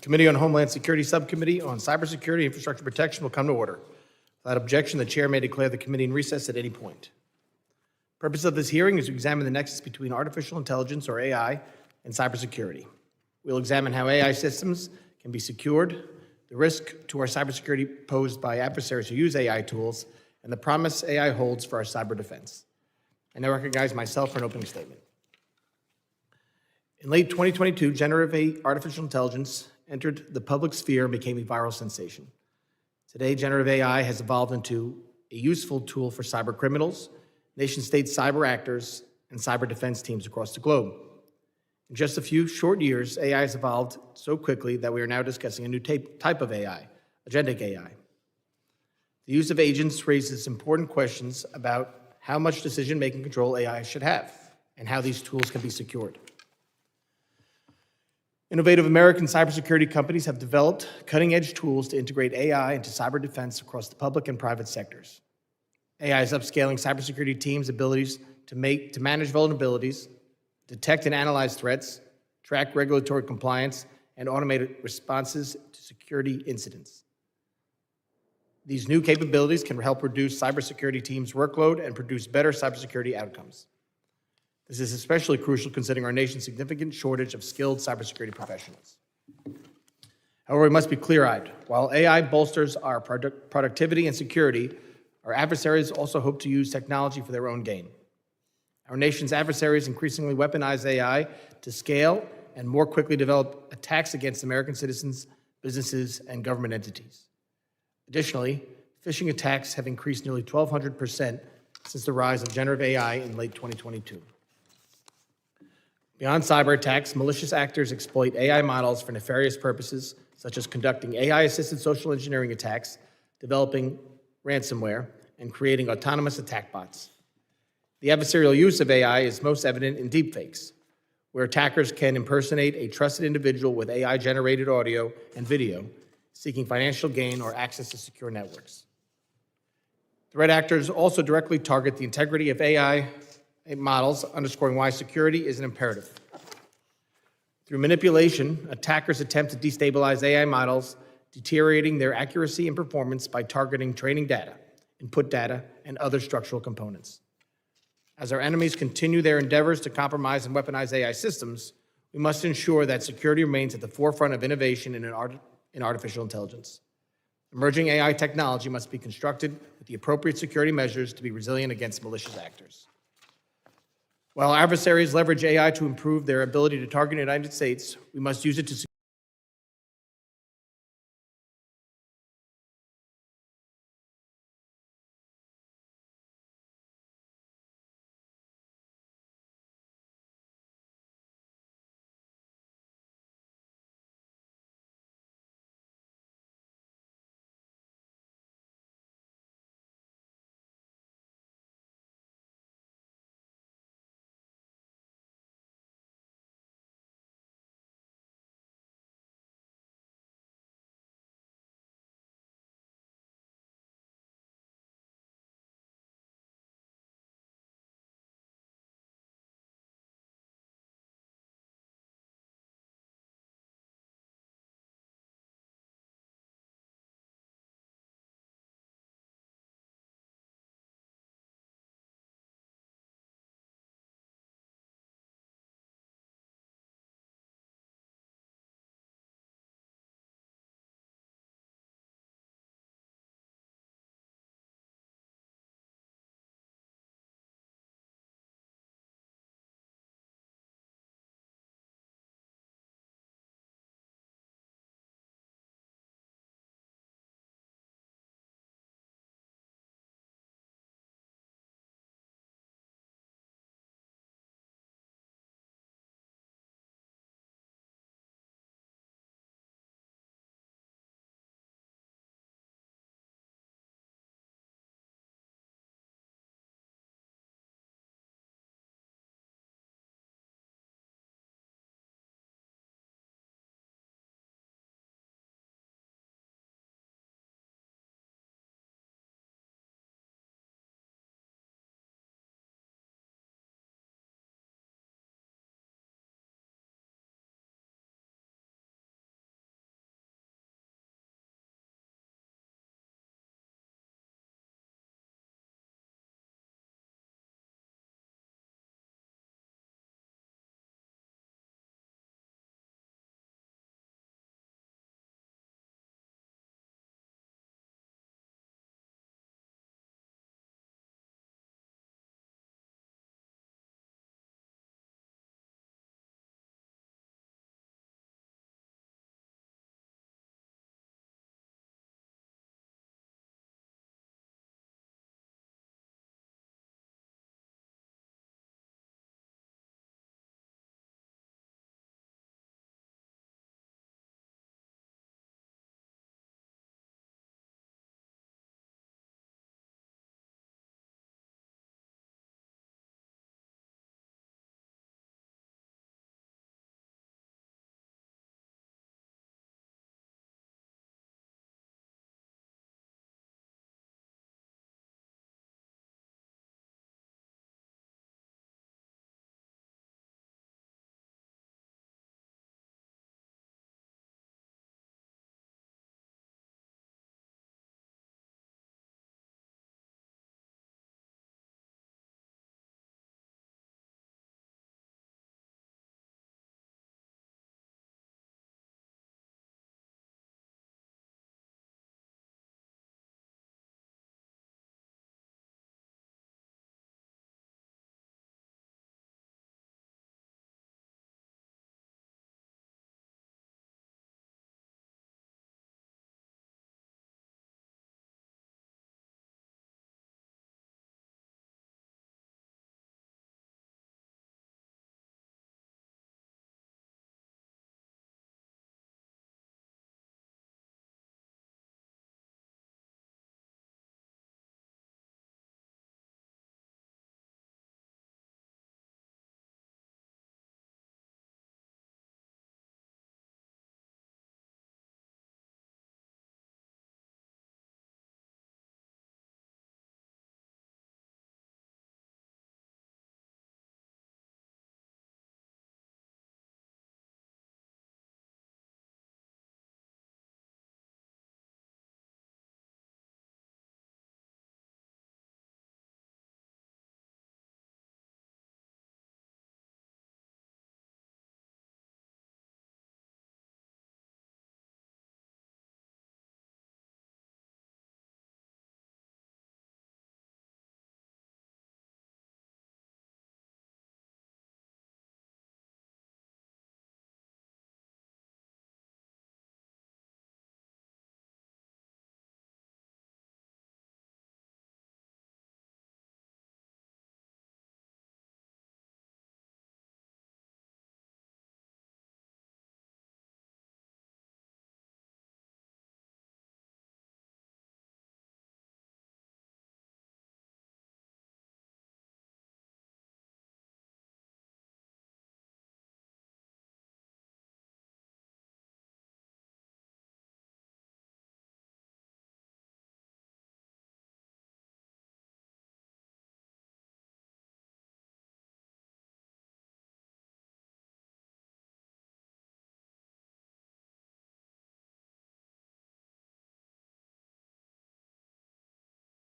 Committee on Homeland Security Subcommittee on Cybersecurity and Infrastructure Protection will come to order. Without objection, the chair may declare the committee in recess at any point. The purpose of this hearing is to examine the nexus between artificial intelligence, or AI, and cybersecurity. We'll examine how AI systems can be secured, the risk to our cybersecurity posed by adversaries who use AI tools, and the promise AI holds for our cyber defense. I now recognize myself for an opening statement. In late 2022, generative artificial intelligence entered the public sphere and became a viral sensation. Today, generative AI has evolved into a useful tool for cyber criminals, nation-state cyber actors, and cyber defense teams across the globe. In just a few short years, AI has evolved so quickly that we are now discussing a new type of AI, agentic AI. The use of agents raises important questions about how much decision-making control AI should have and how these tools can be secured. Innovative American cybersecurity companies have developed cutting-edge tools to integrate AI into cyber defense across the public and private sectors. AI is upscaling cybersecurity teams' abilities to manage vulnerabilities, detect and analyze threats, track regulatory compliance, and automate responses to security incidents. These new capabilities can help reduce cybersecurity teams' workload and produce better cybersecurity outcomes. This is especially crucial considering our nation's significant shortage of skilled cybersecurity professionals. However, we must be clear-eyed. While AI bolsters our productivity and security, our adversaries also hope to use technology for their own gain. Our nation's adversaries increasingly weaponize AI to scale and more quickly develop attacks against American citizens, businesses, and government entities. Additionally, phishing attacks have increased nearly 1,200% since the rise of generative AI in late 2022. Beyond cyber attacks, malicious actors exploit AI models for nefarious purposes, such as conducting AI-assisted social engineering attacks, developing ransomware, and creating autonomous attack bots. The adversarial use of AI is most evident in deepfakes, where attackers can impersonate a trusted individual with AI-generated audio and video, seeking financial gain or access to secure networks. Threat actors also directly target the integrity of AI models, underscoring why security is an imperative. Through manipulation, attackers attempt to destabilize AI models, deteriorating their accuracy and performance by targeting training data, input data, and other structural components. As our enemies continue their endeavors to compromise and weaponize AI systems, we must ensure that security remains at the forefront of innovation in artificial intelligence. Emerging AI technology must be constructed with the appropriate security measures to be resilient against malicious actors. While adversaries leverage AI to improve their ability to target the United States, we must use it to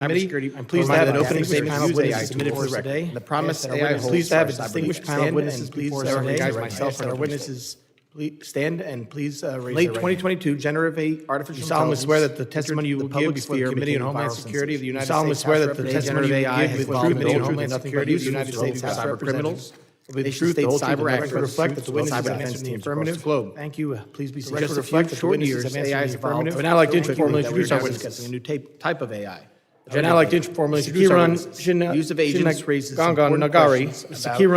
Cybersecurity. I'm pleased to have an opening statement of witnesses submitted for the record. The promise AI holds. Pleased to have a distinguished panel of witnesses before us today. Myself and our witnesses please stand and please raise late 2022 generative artificial intelligence. Solemnly swear that the testimony you will give before the Committee on Homeland Security of the United States. Solemnly swear that the testimony you will give before the Committee on Homeland Security of the United States cyber criminals will be the truth, the whole cyber act reflect that the witnesses have answered the affirmative. Globe. Thank you. Please be seated. Just reflect that the witnesses have answered the affirmative. Would now like to formally introduce our witnesses. A new type of AI. I'd now like to formally introduce our witnesses. Use of agents raises important questions about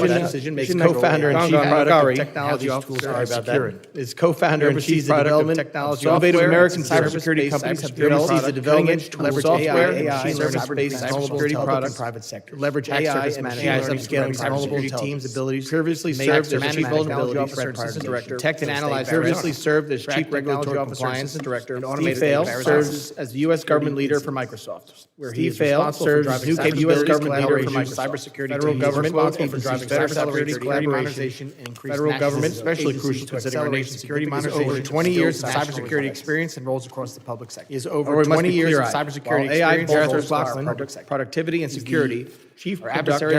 decision making. Co-founder and chief product of technology officer is co-founder and chief development technology innovative American cybersecurity companies have developed the development to leverage AI, cyberspace, cybersecurity products, private sector, leverage AI and AI's upscaling cybersecurity teams' abilities. Previously served as chief vulnerability officer and assistant director. Detect and analyze. Previously served as chief regulatory compliance director. Steve Fail serves as the U.S. government leader for Microsoft. Where he failed, serves as new U.S. government leader for cybersecurity. Federal government responsible for driving cybersecurity collaboration and increased federal government, especially crucial to accelerate national security monitoring. Over 20 years of cybersecurity experience and roles across the public sector. He has over 20 years of cybersecurity experience, productivity and security. Chief adversary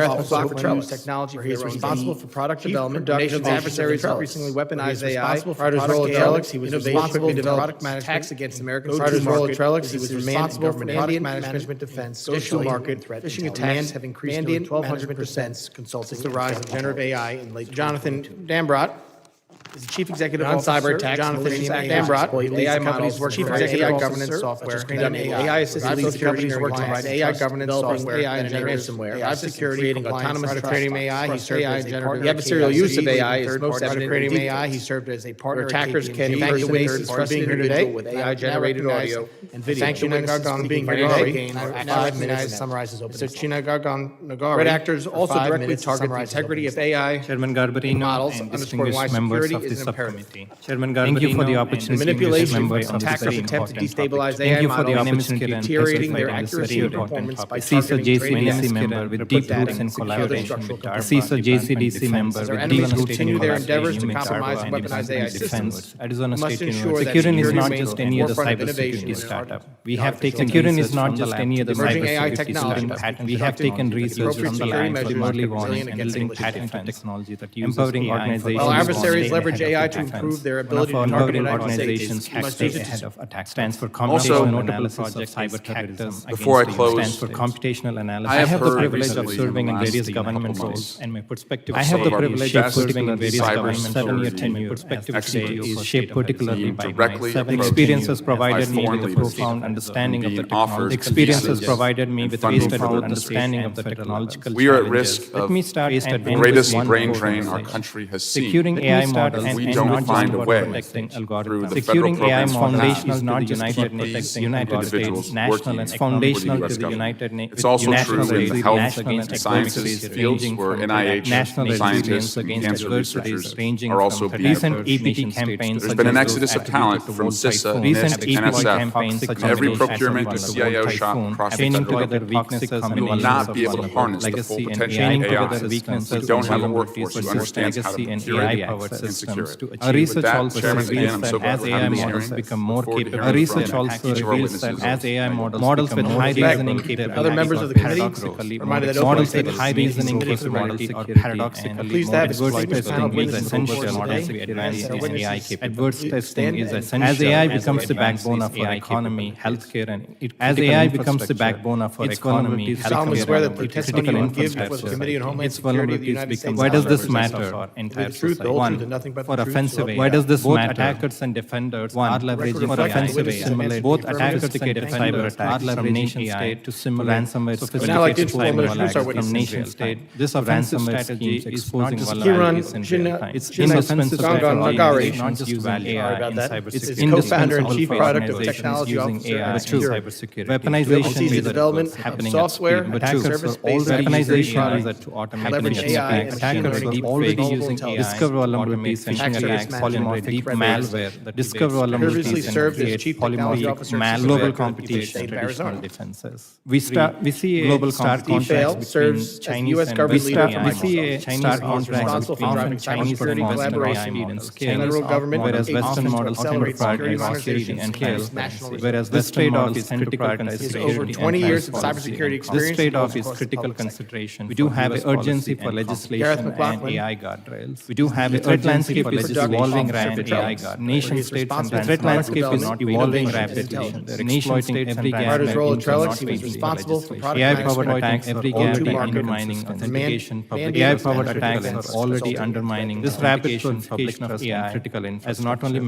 technology, where he is responsible for product development. Nation's adversaries increasingly weaponize AI. Prior to his role at Trellix, he was responsible for product management. Attacks against American Prior to his role at Trellix, he was responsible for product management defense. Social market phishing attacks have increased to 1,200%. Consulting the rise of generative AI in late. Jonathan Dambrot is the chief executive on cyber attacks. Jonathan Dambrot, AI models, chief executive governance software, AI assisted security, works on AI governance software, AI and ransomware, cybersecurity, creating autonomous training AI. He served as a partner. The adversarial use of AI is most evident in AI. He served as a partner. Attackers can impersonate for being here today with AI generated audio and video. Thank you, Nagagon, being here today. 5 minutes summarizes opening. So Chinagagon Nagari. Red actors also directly target the integrity of AI models, underscoring why security is an imperative. Chairman Garbarino, thank you for the opportunity. Manipulation attackers attempt to destabilize AI models, deteriorating their accuracy and performance by CISO targeting JCDC member with deep roots in collaboration with CISO JCDC member with deep roots in their endeavors to compromise and weaponize AI systems. Arizona State University. Securin is not just any other cybersecurity startup. We have taken Securin is not just any other cybersecurity startup. We have taken research from the line for early warning and building patent technology that empowering organizations. While adversaries leverage AI to improve their ability to target organizations ahead of attack stands for computational analysis of cyber terrorism. Before I close, stands for computational analysis. I have the privilege of serving in various government roles, and my perspective. I have the privilege of serving in various government 7-year tenure. Perspective today is shaped particularly by my 7 experiences provided me with a profound understanding of the technology. Experiences provided me with a profound understanding of the technological. We are at risk of the greatest brain drain our country has seen. Securing AI models if we don't find a way through the federal AI programs foundational is not just United States, national and foundational to the United Nations. It's also true in the health and sciences fields where NIH scientists and cancer researchers are also being recent EPT campaigns. There's been an exodus of talent from CISA, NIST, and NSF. In every procurement or CIO shop across the federal government, we will not be able to harness the full potential of AI. We don't have a workforce who understands how to procure and secure it. Research With that, also Chairman, again, I'm reveals so that glad as we're AI having this models hearing. become more Look forward to capable, hearing research from also each of our reveals that witnesses. as AI models with high reasoning capability, Other members of the committee reminded that models open with high reasoning capability or paradoxically Please have adverse testing is essential models to advance in AI capability. Adverse testing is essential as AI becomes the backbone of our economy, healthcare, and as AI becomes the backbone of our economy, healthcare, and critical infrastructure. Its vulnerabilities become. Why does this matter for entire society? One, for offensive AI. Why does this matter? Attackers and defenders are leveraging for offensive AI. Both attackers and defenders are leveraging nation state to simulate ransomware sophisticated cyber from nation state. This offensive strategy is exposing vulnerabilities in real time. It's indispensable for organizations not just using AI in cybersecurity. It's indispensable for organizations using AI in cybersecurity. Weaponization is development happening software, but attackers are already weaponization is to automate attackers are already using AI. Discover vulnerabilities phishing attacks, polymorphic malware that discover Previously vulnerabilities and served as create Chief Technology polymorphic Officer for malware global that competition activates in traditional Arizona. defenses. We see a Global stark competition. contrast Fail between serves as Chinese US and government leader Western for AI. We see a Microsoft. stark He is contrast responsible for between driving Chinese cybersecurity and Western collaboration AI and with scale, federal government whereas Western agencies to models tend to accelerate security prioritize security modernization and and national transparency, resilience. whereas this trade-off is critical His consideration. over 20 years of and cybersecurity policy. experience This trade-off goes is across the critical public sector. consideration. We do have an urgency for legislation Gareth and McLaughlin AI guardrails. We do have a threat landscape for evolving rapidly. Nation states and the threat landscape is not evolving rapidly. They're exploiting every gap. Part of his role at and Trellix, he was not responsible for product AI-powered management, attacks every O2 gap and market, undermining and authentication. mandate AI-powered and attacks surveillance are already consulting. undermining this rapid proliferation of AI as not only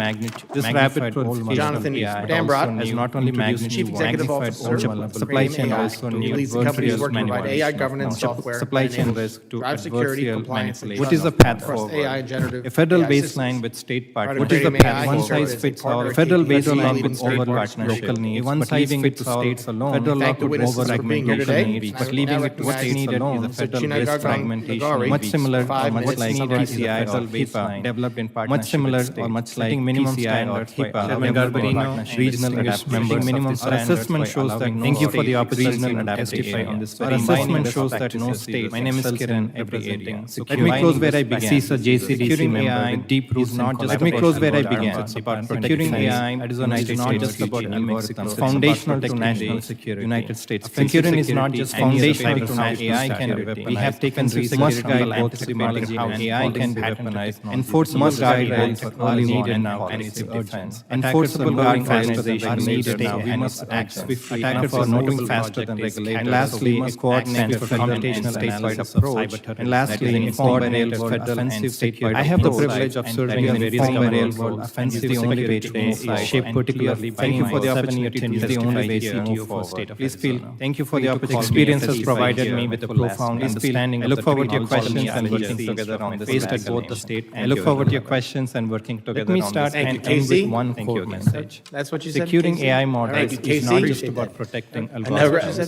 this rapid proliferation Jonathan of AI Dambrot, has not only magnified Chief Executive Officer of supply chain AI, risk to who new leads the companies adversarial working to provide AI governance manipulation, software supply that chain enables risk to drive security, adversarial compliance, and manipulation. What is the trust path across forward? AI and generative A federal AI baseline systems. with state partners. What What is is the the path? path? One One size size fits all. partner A federal keeping baseline leading could state overlook partners local needs. local. One size fits all. States alone. Federal law Thank the could witnesses for being here over-fragment today. local needs. I But will leaving now it to recognize what's needed is a federal Chinagagam risk Nagari, fragmentation. Much similar or 5 much minutes. like Summarize PCI or HIPAA developed in partnership. Much similar or much like minimum standard HIPAA developed in partnership. Regional adaptation. Minimum standard. Assessment shows that thank you for the opportunity to testify on this. Our assessment shows that no state. My name is Kiran. Every area. Let me close where I began. I see a JCDC member with deep roots not just. Let me close where I began. Securing AI, Arizona is not just about algorithms. Foundational to national security. United States. Securing is not just foundational to national AI can be weaponized. We have taken must guide both technology how AI can be weaponized. Enforce must guide both technology and now and its defense. Enforceable guardrails are needed now. We must act swiftly. Attackers are moving faster than regulators. And lastly, a coordinated computational statewide approach. And lastly, informed by real-world offensive statewide. I have the privilege of serving in informed by real-world offensive the only way to move forward. Shaped particularly by my 7-year tenure is the only way to move forward. Please feel, thank you for the opportunity. Experience has provided me with a profound understanding. I look forward to your questions and working together on this based at both the state. I look forward to your questions and working together. Let me start and end with one core message. That's what you said, Securing Casey? AI All models right, is Casey? not just about protecting I now algorithms.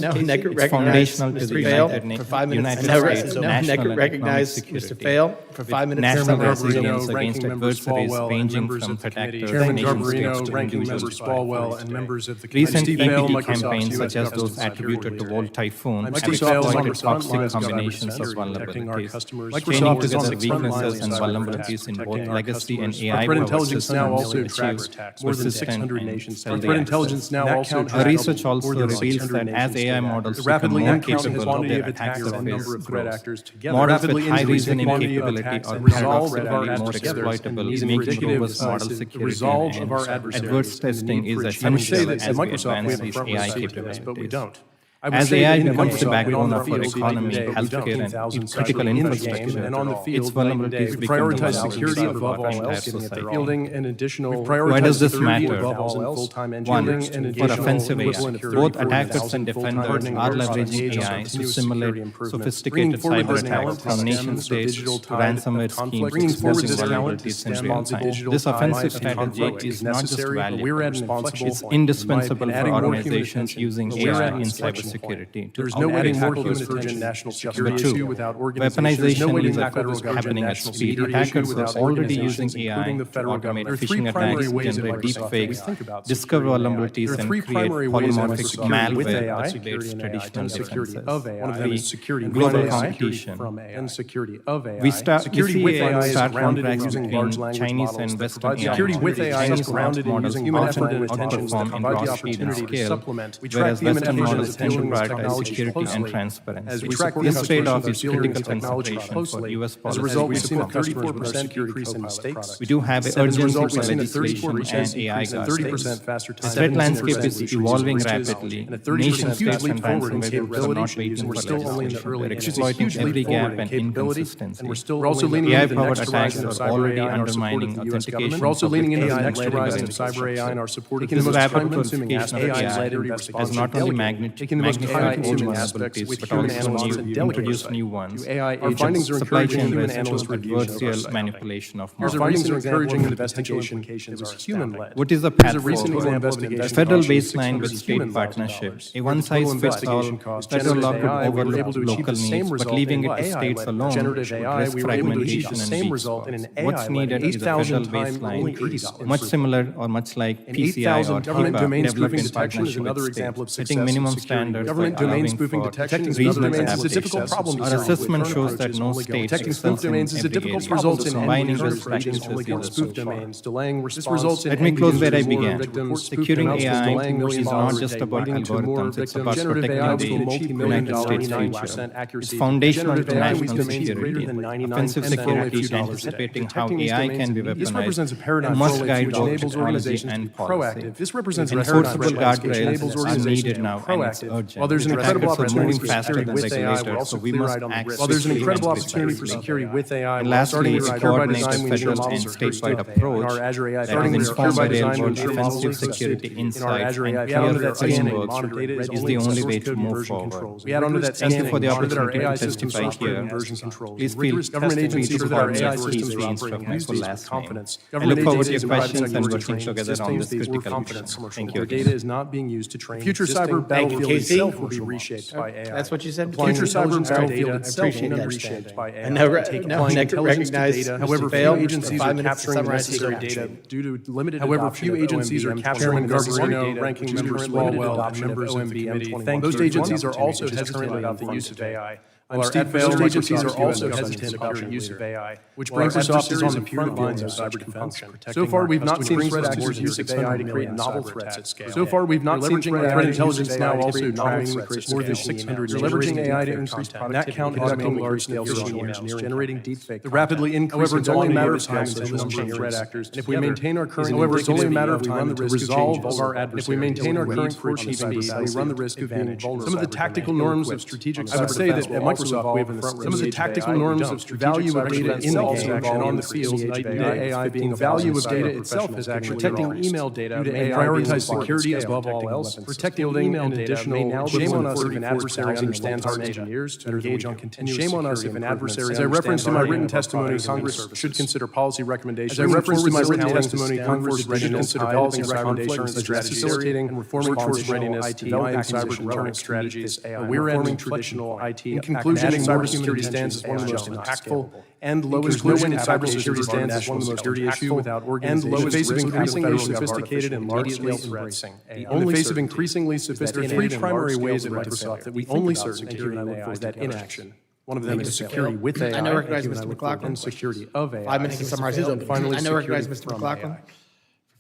It's foundational to the United States national and recognize economic Mr. security. Fail for 5 minutes. National Chairman resilience Garbarino, against Ranking Members adversaries Falwell, and ranging members from of the threat committee. actors, Chairman nation states Garbarino, to Ranking individuals. Members Falwell, and members of the committee. Recent Steve EPT Vail, Microsoft's campaigns, US such as those Customs attributed to Security. Volt Typhoon, have Microsoft is on the exploited front toxic lines of combinations of cybersecurity, protecting our vulnerabilities, customers. chaining Microsoft is on together the front lines weaknesses of and cyber vulnerabilities attacks, in both protecting our legacy and customers. AI Our threat intelligence systems now to also achieve tracks attacks. More than persistent 600 and nations. stealthy Our threat access. intelligence now also Our tracks research also more than reveals 600 that as nations AI today. models The become rapidly more increasing capable, quantity their of attack attacks and number surface of threat grows. actors together. Models with Rapidly high increasing reasoning quantity of capability attacks are and resolve of our paradoxically more adversaries exploitable, and making indicative robust model decisive security resolve and of our adversaries adverse and the testing need is for essential say that as at we Microsoft we advance have a these front row AI seat to this, but we capabilities. don't. I would As say AI that in becomes the Microsoft, backbone we're of on the our field economy, today, but we don't. healthcare, 15,000 and critical cyber infrastructure, in-game and on the field its vulnerabilities we become prioritize the security vulnerabilities above of our all entire else, society. fielding an additional. Why does this matter? Above all else, full-time One, engineering and for additional offensive AI, equivalent of both 34,000 attackers and defenders full-time are engineers leveraging engaged AI on to continuous simulate security improvements. sophisticated Bringing forward cyber this attacks talent from nation stems the states digital to tide ransomware of conflict. schemes Bringing forward exposing this talent vulnerabilities in stems real the time. digital This tide offensive of conflict strategy is not just necessary, but valuable, we're at an inflexible it's point. indispensable In my for opinion, adding more human organizations attention, using we're AI at an in inflection cybersecurity. point. There's no way to tackle this urgent national security issue without organization. There's no way to tackle this urgent happening at national speed. security issue Attackers are without already organizations, using AI including the to federal automate government. There are phishing three primary attacks, ways in generate Microsoft deepfakes, we think about discover security and AI. vulnerabilities, There are and three create primary ways in polymorphic Microsoft with malware AI, that security evades and AI, traditional and security defenses. of AI. One of them is security global with AI, competition. from AI, and security of AI. We Security see with a AI is stark grounded in contrast using between large language Chinese models and that Western provide AI. security with AI is Chinese grounded in models using human effort often and attention outperform that in provide the raw speed and opportunity to scale, supplement. We whereas track the human Western effort models and tend to dealing with prioritize technology security and closely. transparency. As we track the This efforts trade-off of is dealing with critical technology consideration for closely. U.S. As a policy. result, We we've seen a support 34% decrease in mistakes. We do have an As a urgency result, for we've seen a legislation 34% and AI increase and guardrails. 30% faster The time. threat landscape 7% is increase evolving in breaches, rapidly. and a 30% Nation states huge leap and forward in ransomware groups are not capability, waiting we're for still only in the legislation. early They're innings. exploiting Huge leap every forward gap in and capability, inconsistency. and we're also leaning into the AI-powered next attacks horizon of are cyber already AI in our support undermining of the U.S. government. authentication. We're also leaning into the public next and horizon of private cyber AI in our support of the This most rapid time-consuming proliferation of AI-led AI has investigation. not only Taking the most magnify old human vulnerabilities, aspects with but human also analysts and delegate introduce oversight. new ones. To AI Our agents, findings are supply encouraging chain human human analyst review and adversarial oversight. manipulation of Here's models. a recent example of investigation that was human-led. What is the Here's path a recent forward? example of A an federal investigation baseline with $600 state human partnership. dollars. A Where the total one-size-fits-all investigation cost federal law generative could AI, we were overlook able to achieve local the same needs, but result leaving in it to AI states led alone generative would AI, risk we were able to achieve fragmentation the and same weak result in an spots. AI What's led needed is a 8,000 federal time only baseline, $80 much similar or much like and PCI 8,000 or government HIPAA domain developed spoofing in detection is partnership another with example of states, success setting in minimum security. standards Government by domain allowing spoofing for detecting regional spoof domains is a difficult adaptations. problem to Our solve with assessment current shows that approaches no only go. state Detecting spoof excels in domains is a every difficult area. result in Combining current best approaches practices only go is spoof essential. domains, delaying response. This results in Let me close where I end users, began. more victims, spoof Securing domains, AI delaying is millions not a just day, about leading to more algorithms, it's victims. about Generative AI protecting will the multi-million United dollar States 99% future. accuracy. It's foundational to Generative AI national we've achieved greater security. than 99% Offensive for only a security few is dollars a day. anticipating how Detecting these AI domains can be immediately. This weaponized represents a paradigm and for must only a few guide dollars. both Enables technology organizations to be and policy. proactive. This represents a paradigm Enforceable for landscape. guardrails Enables are organizations needed to be now, and it's proactive. urgent. While there's an incredible Attackers are opportunity moving for faster security than with AI, we're regulators, also so we clear must eyed on the act risks. While there's an swiftly incredible and opportunity for decisively. security with AI, And we're lastly, starting it's with a secure by coordinated design, we federal ensure and models are statewide secure. approach In our Azure AI that is funding, we are informed by by design, we real-world ensure models offensive are security safety. In our insights Azure and AI clear funding, that scanning, frameworks monitor data is the only way to move forward. We add onto that Thank you for the scanning, monitor that our opportunity AI to systems testify source code here. and version controls. Please feel Rigorous government free agencies to ensure that our coordinate AI these systems three are instead operating of my as full used with last name. confidence. I Government look forward to agencies your and private questions and sectors working train together on this systems-based critical confidence issue. commercial. Thank you Where again. data is not being used to train. Future Thank cyber you, battlefield Casey. itself will be reshaped by AI. That's what you said? Applying Future cyber intelligence to battlefield data. I itself will appreciate be that. reshaped by AI. And now, Applying now intelligence to recognize data. Mr. However, few Fail, agencies 5 are minutes to capturing summarize his necessary reaction. data due to limited adoption of OMB Chairman Garbarino, Ranking Member Swalwell, members of the committee. Those agencies are also hesitant about the use of AI. I'm Steve Fail. Those agencies are also hesitant about the use of AI, which Microsoft is on the front lines of cyber defense. So far, we've not seen threat actors use AI to create novel threats at scale. So far, we've not seen threat intelligence now also tracking more than 600. We're leveraging AI to increase productivity, count conducting large-scale social engineering, generating deepfake. The rapidly increasing it's only a matter of time until this number of threat actors. And if we maintain our current, however, it's only a matter of time to resolve all our adversaries. If we maintain our current course speed, we run the risk of being vulnerable. Some of the tactical norms of strategic I would say that at Microsoft, we have a front. Some of the tactical norms of value of data in the game and on the field, AI being the value of data itself is actually protecting email data and prioritize security above all else. Protecting email data may now shame on us if an adversary understands our engineers to engage on continuous shame on us if an adversary. As I referenced in my written testimony, Congress should consider policy recommendations. As I referenced in my written testimony, Congress should consider policy recommendations such as facilitating and reforming workforce readiness, developing cyber deterrent strategies, reforming traditional IT. In conclusion, cybersecurity stands as one of the most impactful and lowest risk cybersecurity stands as one of the most issue without and lowest face of increasingly sophisticated and large-scale threats. In the face of increasingly sophisticated, there are three primary ways at Microsoft that we only security and AI is that inaction. One of them is security with AI. I now recognize Mr. McLaughlin. And security of AI. 5 minutes to summarize his own. Finally, I now recognize security Mr. from McLaughlin. AI.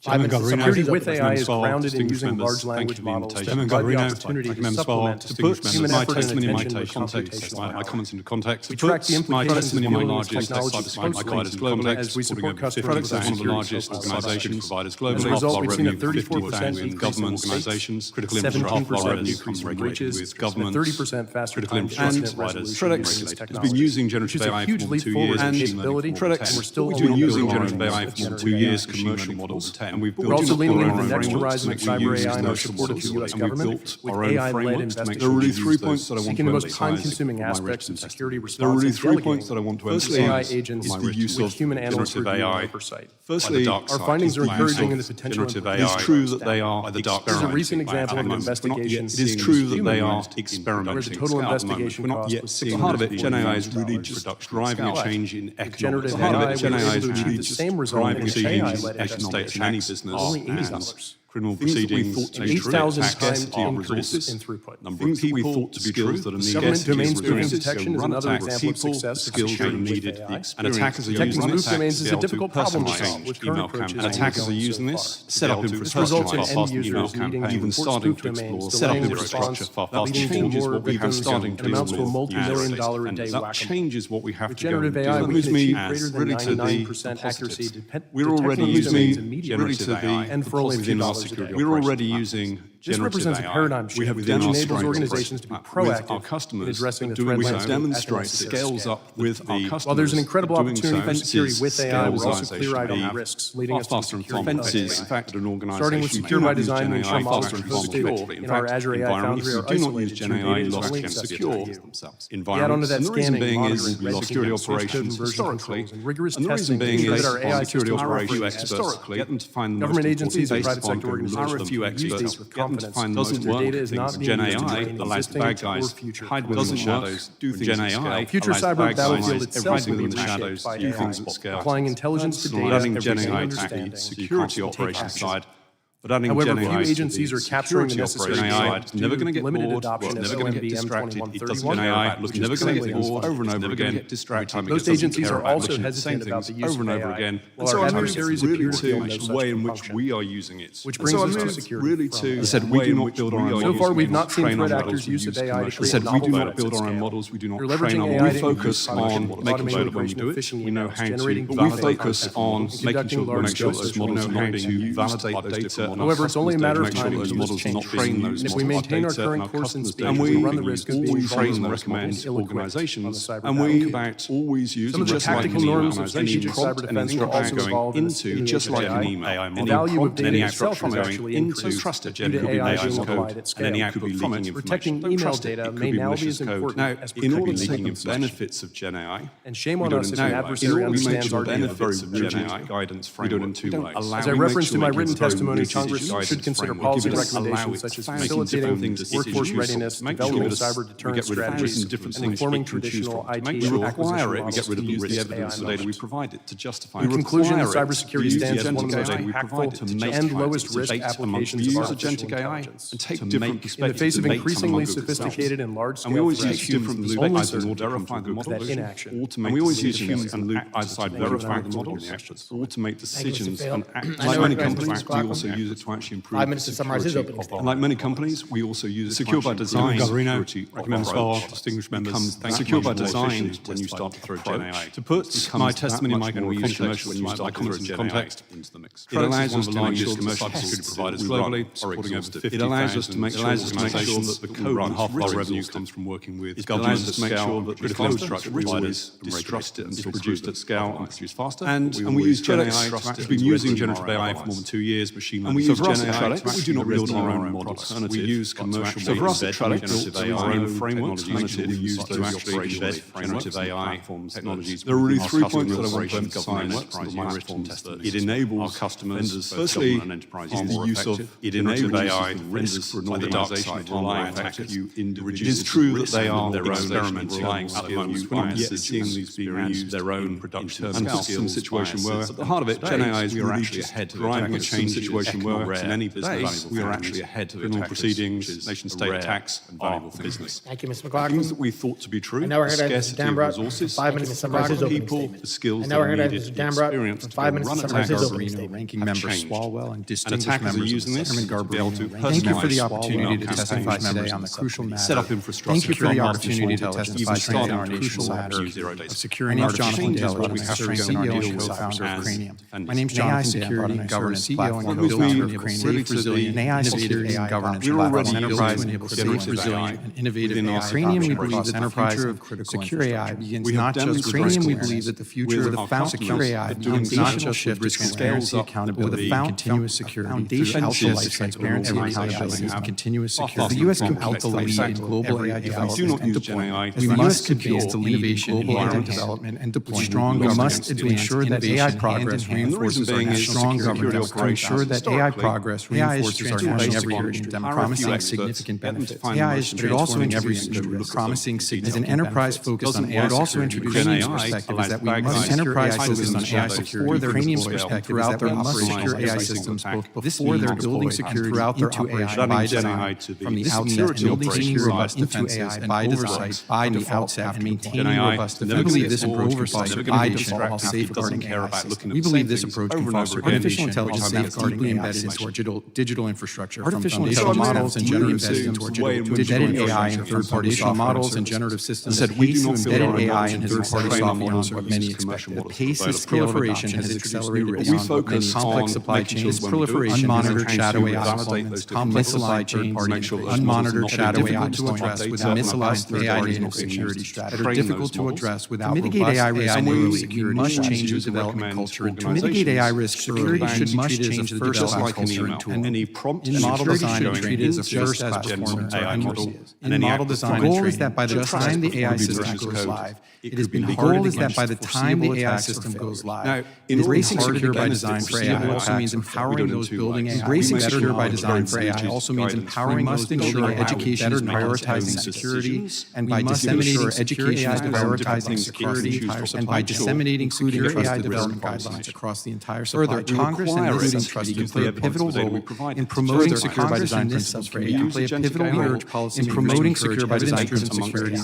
5 minutes to summarize Security his with own. AI is grounded in using large language models to provide the opportunity to supplement, to put human effort and attention with computational my comments into context. We track the implications of my dealing with largest technology cyber providers globally, as we support products customers as one of the with largest organizations providers globally. As a result, Half we've our seen a revenue 34% in government organizations. Critical infrastructure, half our revenue comes from regulated with governments. 30% faster Critical time to incident infrastructure resolution providers. with TREDX has been using generative AI for more than 2 years. and capability. TREDX, we're still We've been using generative AI for more than 2 years, commercial models, and we've We're also built leaning our into own the next frameworks horizon to of make cyber use AI and our those support of the models. US And we've government built with our own AI-led frameworks to make investigation. sure we use those that I want Seeking to the most emphasize time-consuming in my aspects written of security testimony. There are really response and 3 points that I want to with emphasize AI agents in my use with of human analyst generative review and AI. oversight. Firstly, Our findings are encouraging in the potential generative and AI. It is true that they are There's a recent example of an investigation. It is true that they are experimenting. Where the total at the moment. investigation We're not cost yet was seeing part of it. $640 Gen AI is really million. just driving a change in economics. Generative Part of AI, it, Gen we were AI able is to achieve really the just same result driving in a change AI-led in economics in any business. Only and $80. criminal Things that we proceedings, thought to be nature true. 8,000 access times to increase resources, in throughput. number of people, we thought to be true that are needed. Government domain spoofing resources, detection is run another attacks, example of people, success. skills that are With needed, AI. the experience. And attackers are Detecting using spoof domains this is a difficult problem to solve personalize with email current approaches. campaigns. Attackers are using this, set up This results in infrastructure, end users needing to even report starting spoof to domains, explore, set up delaying infrastructure response, far faster, leading to changes more what we have victims starting and to amounts to a explore. multi-million-dollar a day That whack-a-mole. changes what we have With to go and generative do. AI, That we moves can me achieve greater than really to the 99% accuracy. We're already detecting these domains using immediately generative AI and for only a few within our dollars a security day. We're already using This represents a paradigm shift that enables organizations to be proactive in addressing the threat we have landscape at the demonstrated necessary scales scale. up with our customers. While there's an incredible Doing opportunity for so security is with AI, we're also scale clear-eyed on the organization. risks leading us to Faster and security fences, in fact, an organization starting with secure by design, we ensure models are hosted in our Azure AI Foundry are do not use isolated Gen to AI data is lost only and accessible secure to you. themselves. We add onto that And the reason scanning, being monitoring, is we lost security operations historically, historically. and rigorous And the reason testing to being ensure is that our AI security systems are operations operating as historically get them to find the Government most agencies and important private sector data, organizations hire a few use experts, these with get them to confidence find because doesn't their work data is not things. being Gen used to AI train allows existing bad or guys future hide within the shadows, do things Gen at scale. AI Future allows cyber bad guys battlefield hide itself will be within the reshaped shadows, by do AI, things at scale. applying intelligence to Not data, adding Gen everything AI to understanding, the security operations side, but adding However, Gen few AI to agencies the are capturing the security necessary operations AI side. It's never going to get limited bored, adoption it's of never going to get OMB distracted, it doesn't M2131. Gen AI, it's never going to get bored over and over again, get distracted. Most agencies are also hesitant about the use over of and over AI, again. while So our I moved adversaries really appear to feel no to such the way in which function. we are using it. Which And brings so us I to moved security really from to AI. said we do not build our own models. So far, we've not seen train our threat models, actors we use use of AI to commercial create said we novel do not threats build at our own scale. models, we do not They're train leveraging our AI models. to We focus increase on automation, making sure that when we automation do of it, phishing we know emails, how to generating validate validate focus content, on and making conducting sure large make sure scale those social models know how engineering to activities. validate those data. and our However, it's only a matter of customers time make before sure this those models are not changes. train those And if we models maintain our data current and course and customers speed, and we we run the risk of being always train and vulnerable recommend and ill-equipped organizations, on the cyber and we battlefield. always use Some of the just like tactical an email norms of strategic prompt cyber and defense will also instruction evolve going in the into age just of like an AI. email. The value of data Any itself is going actually into increased trusted due to general AI AI being code, applied at and any scale. app could be leaking information. Protecting Don't email trust it. data It could may be now be malicious as code. important Now, as in protecting order to leaking take the information. benefits of Gen AI, And shame we on do us it if in an two ways. adversary In order to understands make our sure data benefits of Gen rigidly. AI guidance framework. We don't allow As I we make referenced sure in my it written gives very testimony, rigid Congress guidance should consider framework. policy We don't allow recommendations it such as to make facilitating different things workforce useful, readiness, to make developing sure cyber we deterrence get rid of strategies, different and things informing it can choose traditional from. To IT make sure we acquisition require it, we models get rid of to the use this evidence, AI the data we knowledge. provide it to justify. In We conclusion, require it cybersecurity to use stands the as one of the most agentic AI impactful to make and lowest debate risk amongst applications of views artificial agentic AI intelligence. and take In different the perspectives. face of debate increasingly among themselves. sophisticated and And large-scale we always threats, use different the loop only either certainty verify the model, that inaction and we always use humans and and loop either side verify the model, automate decisions, and like many companies, we also use it to actually improve 5 minutes to summarize his security. opening statement. And like many companies, we also use it Secure by design. security Recommend approach. distinguished members. Becomes secure by design when you start to throw Gen AI. To put my testimony, Mike, and we use commercial when you start to throw Gen AI into the mix. It allows us to make sure that cybersecurity providers globally, supporting over 50,000. It allows us to make sure that the code and half of our revenue comes from working with governments to make sure that critical infrastructure providers distrust it and is produced at scale and produced faster. And we use Gen AI to actually been using generative AI for more than 2 years, machine learning. So for us at Trellic, we do not build our own models. We use commercial. So for us at Trellic, generative AI frameworks to make sure we use those actually embed generative AI technologies. There are really 3 points that I want to emphasize from my written testimony. It enables our customers, firstly, is the use of generative AI risk for an organization of relying on you individuals. It is true that they are their own experimenting at the moment. We're not yet seeing these being used their own production and puts us in a situation where, at the heart of it, Gen AI is really just driving a change situation where, in any business, we are actually ahead of criminal proceedings, nation-state attacks, and valuable for business. Thank you, Mr. Things McLaughlin. that we thought to be true, now we're the here to have Mr. scarcity of Dambrot resources, for 5 minutes to summarize his the opening people, statement. the skills And that now are we're here to have needed, Mr. the Dambrot experience for to 5 minutes run to summarize his attacks opening Garbarino, statement. Ranking have Member changed. Swalwell, and And distinguished attackers are members of using the this Chairman to be able to Garbarino. Thank you for the personalize opportunity to campaigns, testify today on the crucial matter. set up infrastructure. Thank you for the from opportunity to artificial testify intelligence, today on our even crucial starting matter from zero days. of securing My artificial name's Jonathan intelligence. Dembra, I'm we CEO have and to co-founder of as Cranium. and My name's AI Jonathan security Dembra, and I serve as CEO and platform. co-founder of Really Cranium, to resilient the AI security and governance We're platform already enterprise using enable generative safe, resilient, AI and innovative within AI. our Cranium, we adoption believe that the process. future of secure AI begins We have not just demonstrated Cranium, we awareness believe that the future with of the our secure customers AI that doing begins not such just with risk transparency, scales up accountability, the and continuous security throughout the life transparency, accountability, and continuous security. The U.S. can out the lead in global AI development and deployment. We must advance the innovation in AI development and deployment. Strong governance to ensure that AI progress reinforces our national governance to ensure that AI progress reinforces our national security and promising significant benefits. AI is transforming every industry, promising significant. As an enterprise focused on AI, it also introduces a perspective is that we must enterprise focused on AI security their Cranium's perspective throughout their secure AI systems, both before they're building security throughout their operation by design, from the outset, building robust defenses and oversight by the outset, and maintaining robust defenses. We believe this approach can foster by default while safeguarding AI systems. We believe this approach can foster artificial intelligence safeguarding AI embedded into our digital infrastructure, from foundational models and generative systems to embedded AI in third-party models and generative systems. Said we do not feel embedded our AI in third-party software on what many expect. The pace of proliferation has accelerated beyond what many complex supply chains, unmonitored shadow AI deployments, complex supply chains, unmonitored shadow AI deployments with misaligned AI-native security strategies that are difficult to address without mitigate AI native security. Must change the development culture. To mitigate AI risk, security should change the development culture into any prompt in model design should be treated as a first-class performance AI model. In model design, the goal is that by the time the AI system goes live, it has been goal is that by the time the AI system goes live, embracing secure by design for AI also means empowering those building AI. Embracing secure by design for AI also means empowering those building AI. Education is prioritizing security, and by disseminating education is prioritizing security, and by disseminating secure AI development guidelines across the entire supply chain. Congress and this trust can play a pivotal role in promoting secure by design principles for AI. Can play a pivotal role in promoting secure by design principles security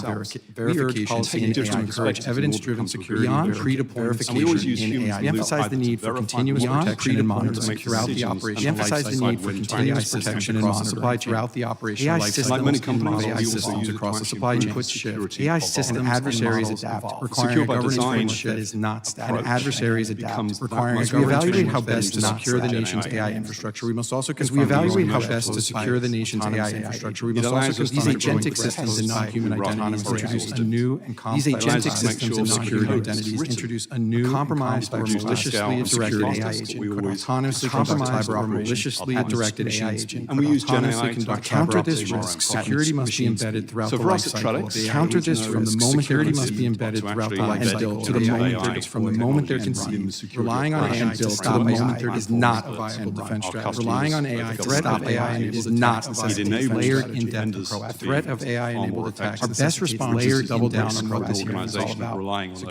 verification in AI. Encourage evidence-driven security beyond pre-deployment verification in AI. We emphasize the need for continuous protection and monitoring throughout the operation. We emphasize the need for continuous protection and monitoring throughout the operation. AI systems across the supply chain shift. AI systems and adversaries adapt, requiring a governance framework that is not static. And adversaries adapt, requiring as we evaluate how best to secure the nation's AI infrastructure, we must also secure the nation's AI infrastructure. We must also these agentic systems and non-human identities introduce a new and complex. These agentic systems and non-human identities introduce a new compromised or maliciously directed AI agent could autonomously compromise or maliciously directed AI agent. And we use Gen AI to counter this risk. Security must be embedded throughout the life cycle. Counter this from the moment security must be embedded throughout the life cycle to the moment from the moment they're conceived. Relying on AI to stop AI is not a viable defense strategy. Relying on AI to stop AI is not a viable layered in-depth proactive threat of AI-enabled attacks. Our best response is to double down on what this is all about.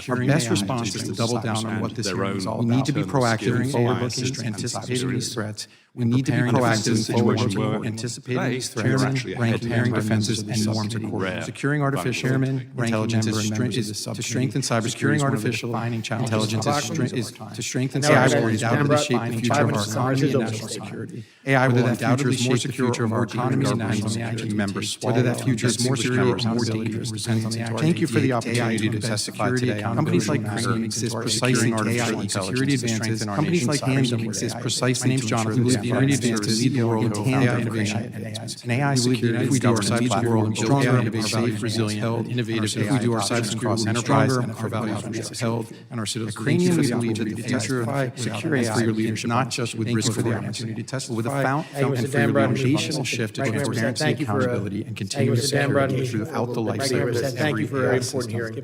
Our best response is to double down on what this is all about. We need to be proactive and forward-looking, anticipating these threats. We need to be proactive and forward-looking, anticipating these threats, ranking defenses and norms accordingly. Securing artificial intelligence is to strengthen cybersecurity. Artificial intelligence is to strengthen cybersecurity. Will undoubtedly shape the future of our economy and national security. AI will undoubtedly shape the future of our economy and national security. Members, whether that future is more secure or more dangerous depends on the action. Thank you for the opportunity to testify today. Companies like Crane exist precisely in artificial security advances. Companies like Homeland exist precisely in Jonathan. The United States to lead the world in AI innovation and AI security. If we do our cybersecurity and stronger, innovative, resilient, innovative, if we do our cybersecurity across enterprise and our values held and our citizens. Ukrainians believe that the future of secure AI for your leadership, not just with risk for the opportunity to testify, with a foundational shift to transparency, accountability, and continuous security throughout the life cycle. Thank you for a very important hearing.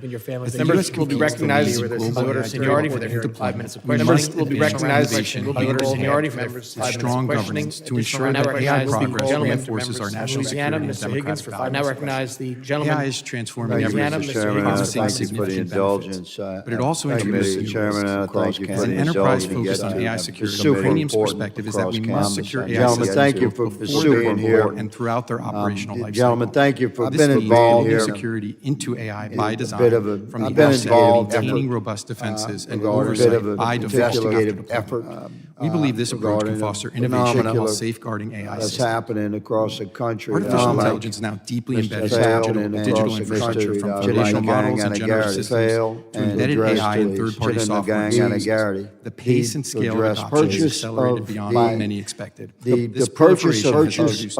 Members will be recognized in order of seniority for their hearing. 5 minutes of questioning. Members will be recognized in order of seniority for their 5 minutes of questioning. To ensure that AI progress reinforces our national security and Mr. Higgins for 5 minutes. Now recognize the gentleman. AI is transforming every Mr. Chairman, thank you for the indulgence. But it also introduces Chairman, thank you for the enterprise indulgence. focused on AI security. The Ukrainians' perspective is that we must secure AI Gentlemen, thank you for being here and throughout their operational life cycle. Gentlemen, thank you for being involved here. Security into AI by design. From I've the been involved maintaining robust defenses and oversight oversight by investigative effort. We believe this approach can foster innovation while safeguarding AI that's systems. happening across the country. Artificial intelligence is now deeply embedded in digital infrastructure, from traditional models and generative systems to embedded AI and third-party software. The pace and scale of adoption is accelerated beyond what many expected. The purchase of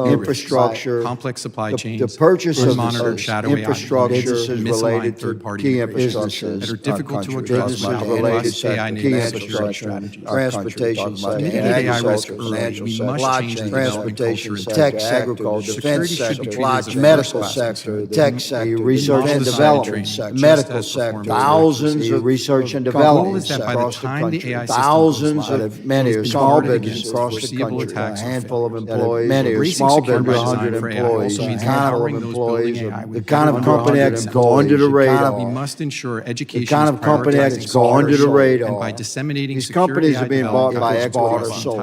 infrastructure, complex supply chains, the purchase of unmonitored shadow infrastructure related to key infrastructure that are difficult to address by related to AI-native infrastructure, transportation, AI risk early. We must change the transportation, tech sector, defense sector, medical sector, tech sector, research and development sector, medical sector, thousands of research and development across the country, thousands of many are small businesses across the country, a handful of employees, many are small businesses, 100 employees, the kind of employees, the kind of company that can go under the radar. We must ensure education. The kind of company that can go under the radar. And by disseminating these companies are being bought by export or sold.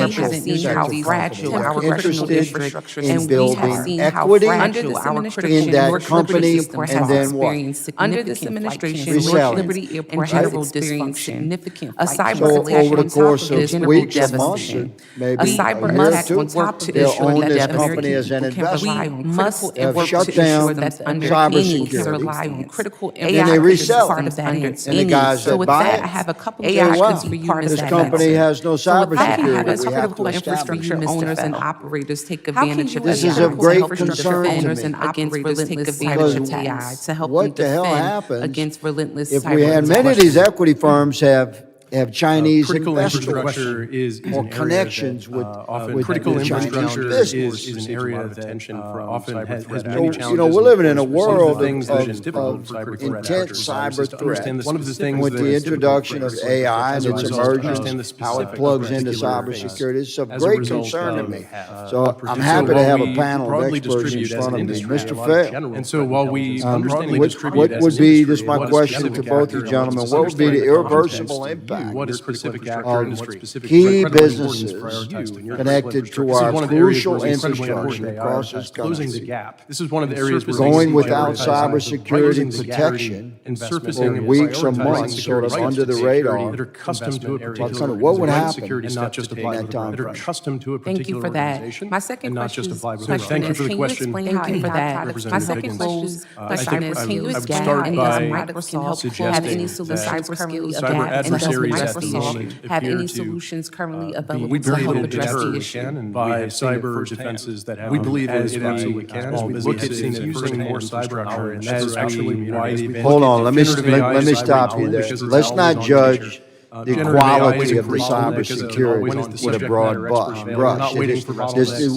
financial have seen sector how companies fragile are our criminal interested infrastructure in and we have building seen how equity fragile our in that company, system and then what? Under this administration, Resell it. Liberty Airport has experienced significant So over the course of weeks or months, or maybe maybe a cyber year or attack two, on top to they'll ensure own that this the company American as an people can rely investment. on must Have work shut to down ensure that under any cybersecurity, rely on critical and they AI resell part it. of that answer. And the guys So that with buy that, it I have a couple say, AI wow, could be part of this that company answer. has no So with that, cybersecurity. as We have to critical establish infrastructure it. owners and operators take advantage of This AI is of to great help concern to owners me. and operators take advantage Because of AI to help what them the hell defend happens against relentless if cyber we had many of these equity firms have Chinese Critical investors infrastructure is an or area connections that, with often with critical the Chinese infrastructure business. is an area that often has many So, challenges. you know, we're living in a One of the world things that is of difficult for critical intense infrastructure cyber is to understand threat. one of the things With that the is difficult introduction for of critical AI and its infrastructure is to emergence, understand the how it specific plugs into particular, cybersecurity, is of as a great result concern to of, me. a So I'm particular- happy to while have a we panel of broadly experts in distribute as front an of me. industry, Mr. a lot of Fair, general and so while we broadly what distribute as would an be, industry, this is my what is question to specific both actor you and gentlemen, what's what would be the specific context irreversible to you? impact What is specific actor of and what specific key critical importance businesses prioritized in your connected critical to infrastructure? This our is one of the areas crucial where it's incredibly infrastructure important across AI this closing the country? gap. This is one of the areas where Going we without prioritize cybersecurity closing the gap protection and for surfacing weeks or prioritizing months, sort of security under the security radar. that are custom to a particular kind of what would organization, happen security and not not just just apply in with that time that are frame? custom to a Thank you particular for that. organization My second and not just question apply with is, Thank you for the can you question. explain how Thank you for that? My Representative second Higgins. question I is, think can you I would explain start how by Microsoft have any solutions currently cyber adapt and does adversaries Microsoft have appear any to, solutions currently available we to help believe it address the absolutely issue? can by cyber defenses that have. We believe it absolutely can. As we look at using more cyber power, and that's actually why the Hold on, let me stop you there. Let's not judge the quality of the cybersecurity with a broad brush.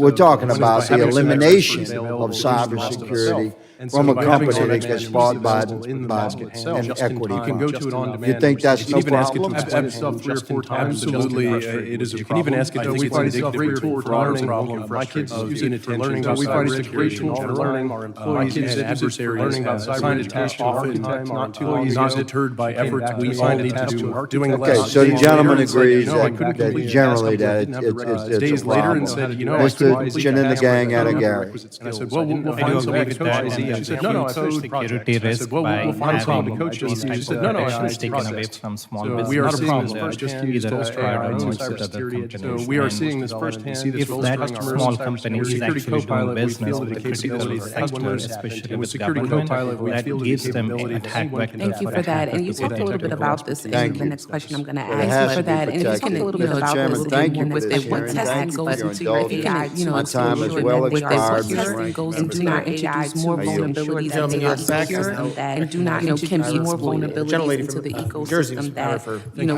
We're talking about the elimination of cybersecurity from a company that gets bought by an equity firm. You think that's no problem? Three or four times. Absolutely, it is. You can even ask it to leave it a great tool for learning. My kids use it for learning about cybersecurity. It's a great tool for learning. Our employees and adversaries learning about cyber education. Oftentimes, not deterred by efforts we all need to do. Doing less. Okay, so the gentleman agrees that generally that it's days a later problem. and said, you know, I couldn't Mr. complete Chin the in the task gang without out of the Gary. requisite skills. I said, well, we'll find somebody to coach you. She said, no, I finished the project. I said, well, we'll find somebody to coach you. She said, no, I finished the taken away project. from small So business. we are Not a seeing this problem. firsthand. Either Bolster AI our or own most other cybersecurity. companies. So we are seeing this firsthand. See this If bolster that customers. small company is Security actually doing Copilot, we business feel with the a particular capabilities of sector, customers, especially and with Security government, Copilot, we that feel the gives them capability that attack anyone can vector Thank you for that. And you talked a little bit about this in the next question I'm going to There ask has you to for be that. And if you protection. can, a little bit Mr. about Chairman, this thank you again for with this it. What hearing. testing Thank you for goes your into your indulgence. AI, My time is well what expired, Ms. testing Rankin goes Member into not Fair. introduce more vulnerabilities that Gentlemen, they are you're back. secure and do not can be more vulnerabilities into the ecosystem that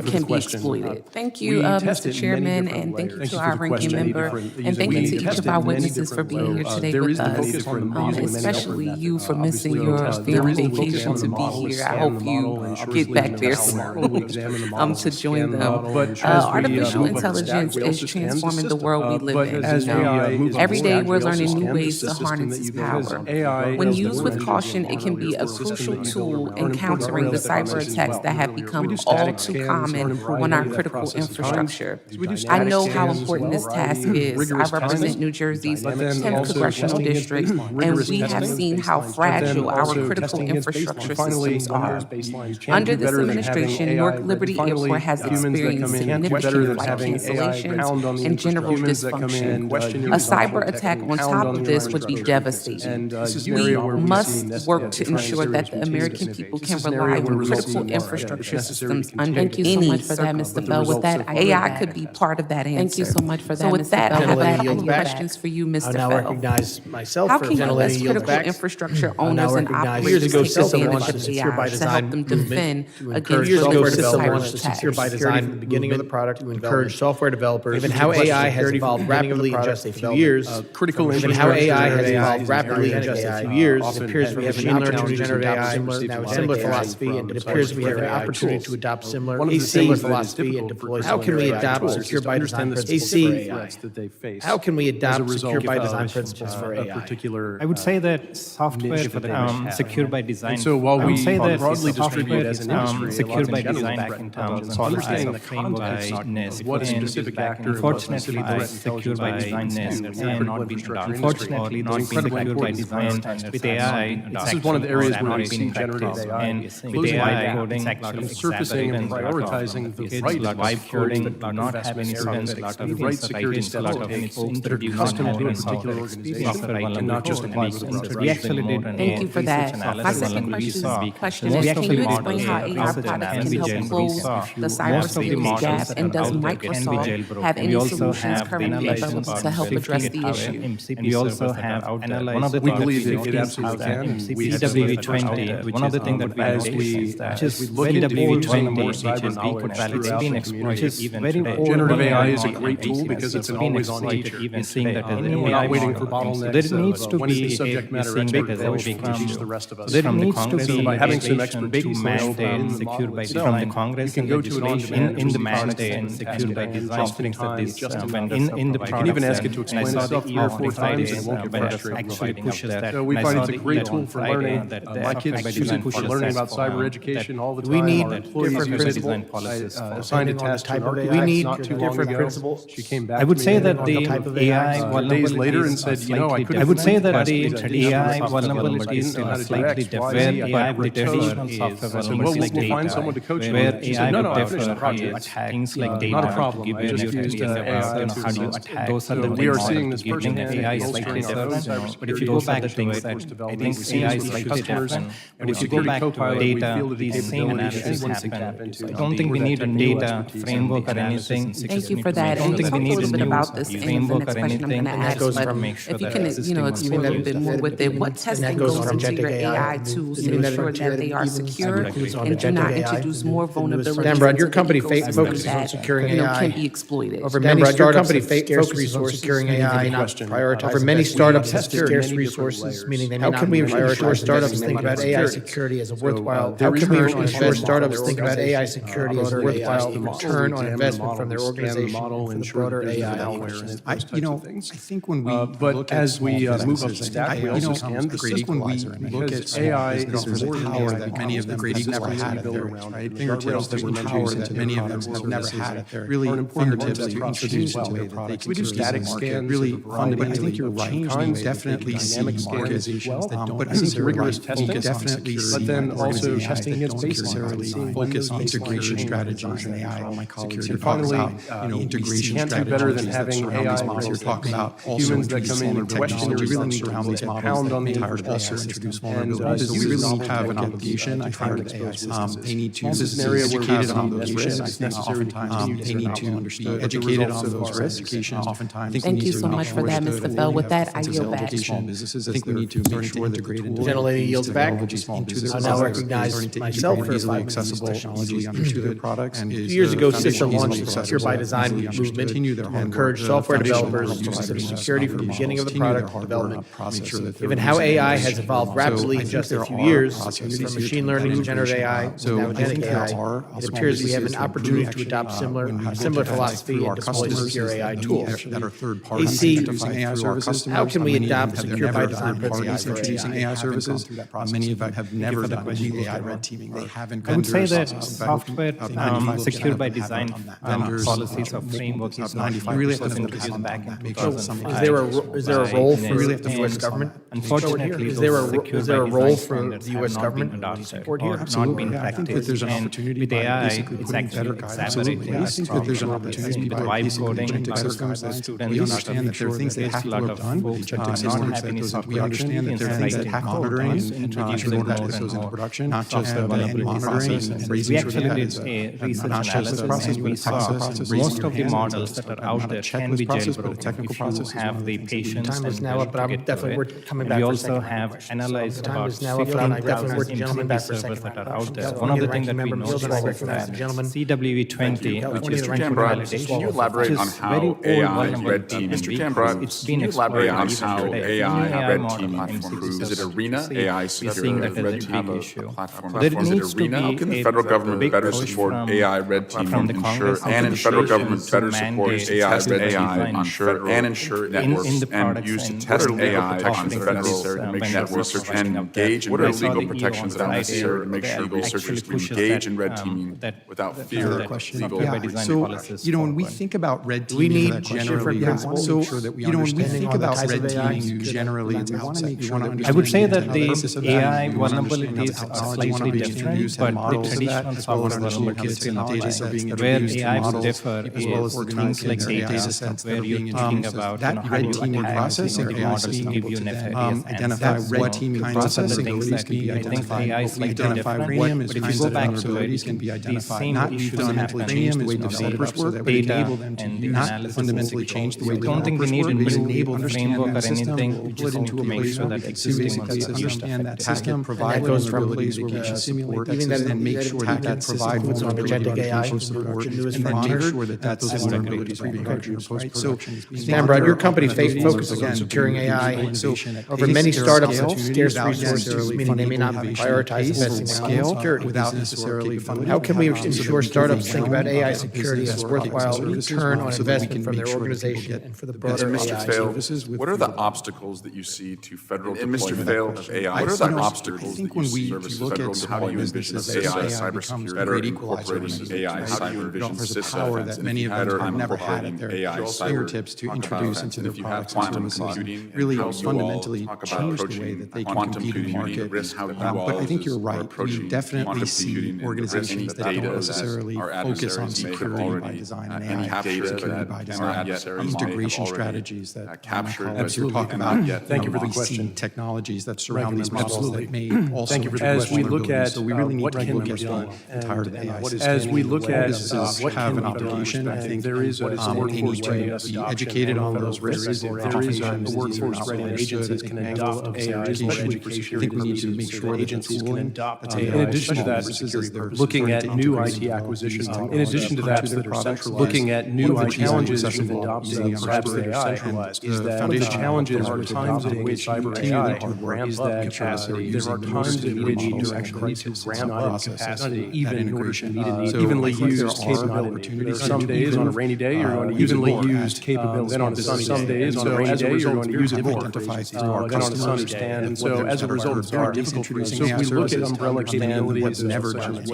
can be exploited. Thank you, Mr. Chairman, and thank you to our ranking member, and thank you to each of our witnesses for being here today with us, especially you for missing your family vacation to be here. I hope you get back there soon to join them. Artificial intelligence is transforming the world we live in. Every day we're learning new ways to harness its power. When used with caution, it can be a crucial tool in countering the cyber attacks that have become all too common on our critical infrastructure. I know how important this task is. I represent New Jersey's 10th congressional district, and we have seen how fragile our critical infrastructure systems are. Under this administration, Newark Liberty Airport has experienced significant flight cancellations and general dysfunction. A cyber attack on top of this would be devastating. We must work to ensure that the American people can rely on critical infrastructure systems under any circumstance. Mr. Bell, with that, AI could be part of that answer. Thank you so much for that. So with that, I have a couple of questions for you, Mr. I'll now Bell. recognize myself How for can you generating as yield critical back. infrastructure I'll now owners and recognize operators years ago, take System advantage launched of the Secure by AI to Design help them movement defend to against encourage software relentless developers cyber to Secure by attacks? Design from the beginning of the product to encourage software developers. Given how AI has evolved rapidly in just a few years, given how AI has evolved rapidly in just a few years, it appears we have machine learning and generative AI similar philosophy, and it appears we have an opportunity to adopt similar philosophy and deploy. How can we adopt Secure by Design principles for AI? How can we adopt Secure by Design principles for AI? I would say that software secure by design. So while I would we say that broadly software distribute as an industry, secure by in design general, in terms of understanding the framework context by of NIST. what a And specific actor and what a unfortunately, specific threat secure by design intelligence NIST is in and the not being critical unfortunately, not being infrastructure secure by industry. design with AI, This is one of the areas where we see generative AI and closing with AI the gap, coding, surfacing and prioritizing the right vibe coding do not have any investment students, and the right security steps to take that are custom to a particular organization and not just applied with a broad we actually did Thank you for that. My second question is, can you explain how AI products can help close the cybersecurity gap, and does Microsoft have any solutions currently available to help address the issue? We also have one of the We believe it absolutely can. And we have CWV20, one of the things that we as we look into using more cyber knowledge throughout the community. Generative AI is a great tool because it's an always-on feature. And we're not waiting for bottlenecks of when is the subject matter expert available to teach the rest of us. So by having some expertise in the model itself, you can go to it on demand in the mandate and secured by design things that this in the you can even ask it to explain itself 3 or 4 times and it won't get frustrated. Actually pushes that. So we find it's a great tool for learning. My kids use it for learning about cyber education all the time. We need Our employees different use it. principles. I assigned a task to an architect We need not too long different ago. principles. She came back I would to say me that the AI days later and said, you know, I couldn't. I would say that the complete AI class vulnerabilities because I are didn't know slightly how to do X, Y, different, Z. I where got the traditional is- software I said, well, vulnerabilities like we'll find data, someone to coach you. where She AI said, no, would I finished the differ, project. things like data, Not a problem. to give I you an just used idea AI about to how do you assist. attack. Those are the we are things seeing that this giving firsthand AI is in slightly bolstering our own different. But if you cybersecurity go back to Salesforce it, I development. think We've seen AI this is with slightly customers. different. And But with if you go Security back to Copilot, we data, feel that the these same capabilities analysis anyone can tap happen. into. I don't think we need a data framework or anything. Thank you for that. I don't And we think we talked a need a little bit new about this in the framework next or question I'm anything. going to ask, goes but from- if you can, explore a little bit more with it, what testing goes goes from into your agentic AI, AI tools to new ensure that they are even secure includes on and do not agentic AI, introduce more vulnerabilities Dan Brown, into your the company ecosystem focuses on that, securing can AI. be exploited? Over Dan many Brown, your startups company have scarce focuses on resources, securing meaning they AI, may not question. prioritize. Over Over many startups have tested scarce many different resources, layers. meaning they may How not can we prioritize. ensure Startups think about AI security? security as a worthwhile. there How is can we pressure on ensure investment startups from think their about AI organization, security as a broader worthwhile AI return on examine the investment model, from their we scan the organization model, and for the ensure broader that there's AI no malware in ecosystem? it, those types of things. I think when we But look at as we small move up the businesses, stack, we also scan the great system. equalizer. And I think Because it's AI is businesses more a than power AI that many of them becomes never the had at build their around right the fingertips, guardrails that that were were power mentioned that in many the of them products have never services had at their really really important fingertips parts to of the introduce process into as their well. products. We do static market scans really of a variety fundamentally. I think you're of right. kinds. We definitely see Dynamic scans as organizations well. that don't But I think necessarily rigorous testing, focus on security, but then also organizations testing that against don't baseline, necessarily seeing when focus those on baseline integration changes strategies are and AI. All my colleagues are And talking finally, about integration can't do strategies better than that having surround AI these models. We're talking about also humans that introduce come in and vulnerability question your technology. We really need to assumptions surround these and models pound that on the may input also data. introduce And vulnerabilities. So we really use need to have an knowledge obligation, I to think, they need to This is an be area where educated on there's those risks. I it's think necessary to oftentimes continue they to need to be understood. educated on those risks. Education oftentimes. Thank you so much for that, Mr. Fell. With that, I yield back. Small businesses, I think we need to make sure that the Gentlelady yields back. I now recognize myself for easily 5 minutes. accessible, easily understood products. And 2 years ago, CISA launched the accessible, Secure by Design movement and encouraged software developers to consider security from the beginning of the product development. Given how AI has evolved rapidly in just a few years, from machine learning to generative AI to now agentic AI, it appears we have an opportunity to adopt similar philosophy and deploy secure AI tools. that are third party AC, introducing AI services. how can we adopt secure by never design third parties principles for introducing AI? AI services? Many of them have never done AI red teaming. They haven't. I would say that vendors, software secured by design vendors, policies or framework is not 95% introduced back in 2005. Is there a role for really the U.S. government? Unfortunately, Is there those a role secured for by the design U.S. standards have not government been to adopted support or here? not been I think practiced. that there's an And opportunity with by AI, basically it's putting actually better exacerbated. I think that there's an opportunity by Vibe basically coding, agentic by systems that students we understand that there are things they have to have done. Agentic Systems we understand that there are things that have monitoring in order to get those into production, not just the monitoring and raising sure that is research analysis, and we saw most of the models that are out there can be jailbroken if you have the patience Time is and now up, but will I'm to get definitely, to we're it. coming And back we for a also second. have analyzed Time about is now up, but I definitely, we're 15,000 gentlemen back for a servers second. that are out there. Got One of the the things that we ranking member noticed Mills, and I is recognize that the gentleman. CWV20, which is Mr. Jambrad, can you elaborate on how AI red teaming, it's can been you elaborate on exploited how today. AI red model teaming in improves? Is it systems. Arena, AI We're secure seeing that red as a teaming big issue. platform? There Is it needs to Arena? How be can the a federal government big better push support from AI red teaming, the ensure, Congress and in federal government to better support mandate AI testing red AI teaming, ensure and ensure networks in the and products use to and test what are legal AI on protections that federal these networks vendors are and providing up there. engage in What are legal legal protections that are necessary to make sure researchers can engage in red teaming without fear of legal So, when we think about red We teaming need generally, different principles. so, when we think about red teaming generally, we want to make sure that we I would say that understand the basis of that, AI we wanna understand vulnerabilities how are technology slightly is being different, used, but and the models of that, traditional as well as software understanding vulnerabilities the are data sets being where introduced AI and would models, differ as well as is organizing things like their data, data sets that where are you're being talking introduced. about That how red you teaming attack processing using AI models being to give able you to then nefarious identify answers. red teaming Those are the processing things abilities that can be I think identified. AI is What we slightly identify different. Cranium is But if kinds you go of back to it, vulnerabilities can be these identified. same Not we've issues done at happen Cranium is with we the developers work, but enable them to and the use analysis fundamentally is change the way I don't think we developers need a work, but new enable them to framework or understand that system, anything. We put just it need into to a make place sure where that we can existing basically ones are used understand that effectively. system, provide goes from, vulnerabilities where we can simulate that even that- system and make that sure even that provide includes on vulnerability agentic AI, mitigation support, the newest and then make frontier, sure that those vulnerabilities are being introduced, right? So Amber, your company focuses on securing AI. Over many startups with scarce resources, meaning they may not prioritize investing in security. without necessarily funding. How can we ensure startups think about AI security as a worthwhile return on investment from their organization and for the broader Mr. AI? Fail, what are the obstacles that you see to federal deployment of AI? What are the obstacles that you see to federal deployment of AI cybersecurity, better incorporating AI cyber vision power that many of them have never had at their fingertips to introduce into their if you have products quantum and services, computing, really how you fundamentally all talk about change the way approaching that they can quantum compete in the computing, market. risk, how you But all I think you're are right. approaching We definitely quantum see computing and the organizations risk that data don't that necessarily our focus on adversaries may have security by already design and any AI data security that by our design. adversaries These may have integration already strategies that captured, my colleagues are but talking not about. yet Thank you for the We see question. technologies that surround these models that may also Thank you for the introduce question. As we look vulnerabilities. at So we really need what to can look be at done the entire AI system. As we look at Does this what have can an be done, obligation? I think there is a they workforce need to readiness be adoption educated on those risks. There is a workforce readiness agencies can adopt AI, especially for security. I think we need to make sure that agencies can tooling adopt that's AI. In addition to that, looking at new IT acquisitions. In addition to that, looking at new IT challenges with adopting perhaps that are centralized. Is that one of the challenges or times in which cyber AI is that there are times in which you actually need to ramp up capacity even in order to meet a need. Evenly used capability. There are some days on a rainy day you're going to evenly used capability. Then on a sunny some days on a rainy day you're going to use it more. Then on a sunny day. And so as a result, it's very difficult for us. So if we look at umbrella capabilities, what never done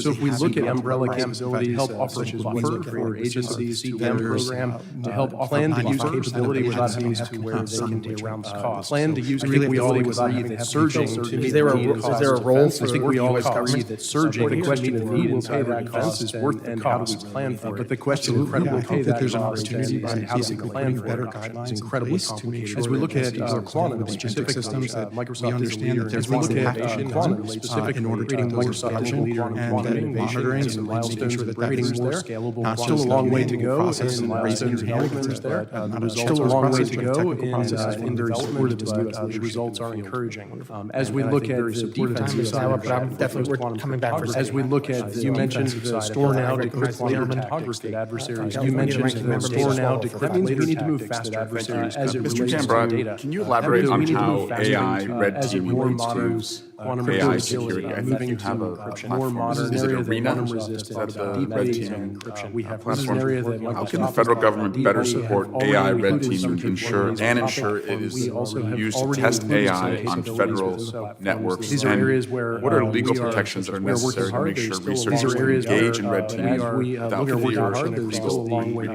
so if we look at umbrella capabilities, help offer buffer for agencies to program to help plan to use capability without having to where they can be around the cost. Plan to use, I think we all without having that surging to meet the need. Is there a role for I think we all agree that surging the question of need and pay that cost is worth the cost. How do we plan for it? But the question of incredibly pay that there's an cost opportunity and how do we plan for better it guidelines is incredibly complicated. As we look at quantum specific systems that Microsoft is a leader in, as we look at quantum specific in order to creating Microsoft is a leader in quantum innovation and milestones that creating more scalable. Still a long way to go in milestones development there. Still a long way to go in development, but the results are encouraging. As we look at the defensive side, but I'm definitely coming back for as we look at, you mentioned the store now, decrypt later tactics that adversaries. You mentioned the store now, decrypt later. We need to move faster adversaries as it relates to data. Can you elaborate on how AI red teaming relates to AI security? I think you have a more modern is it area than Arena? quantum resistant Deep red teaming encryption. We have platform. an area that How can the federal government better support AI red teaming to ensure it is used to test AI on federal networks? These are And areas where what are legal protections that are necessary to make sure researchers can engage in red teaming without fear of legal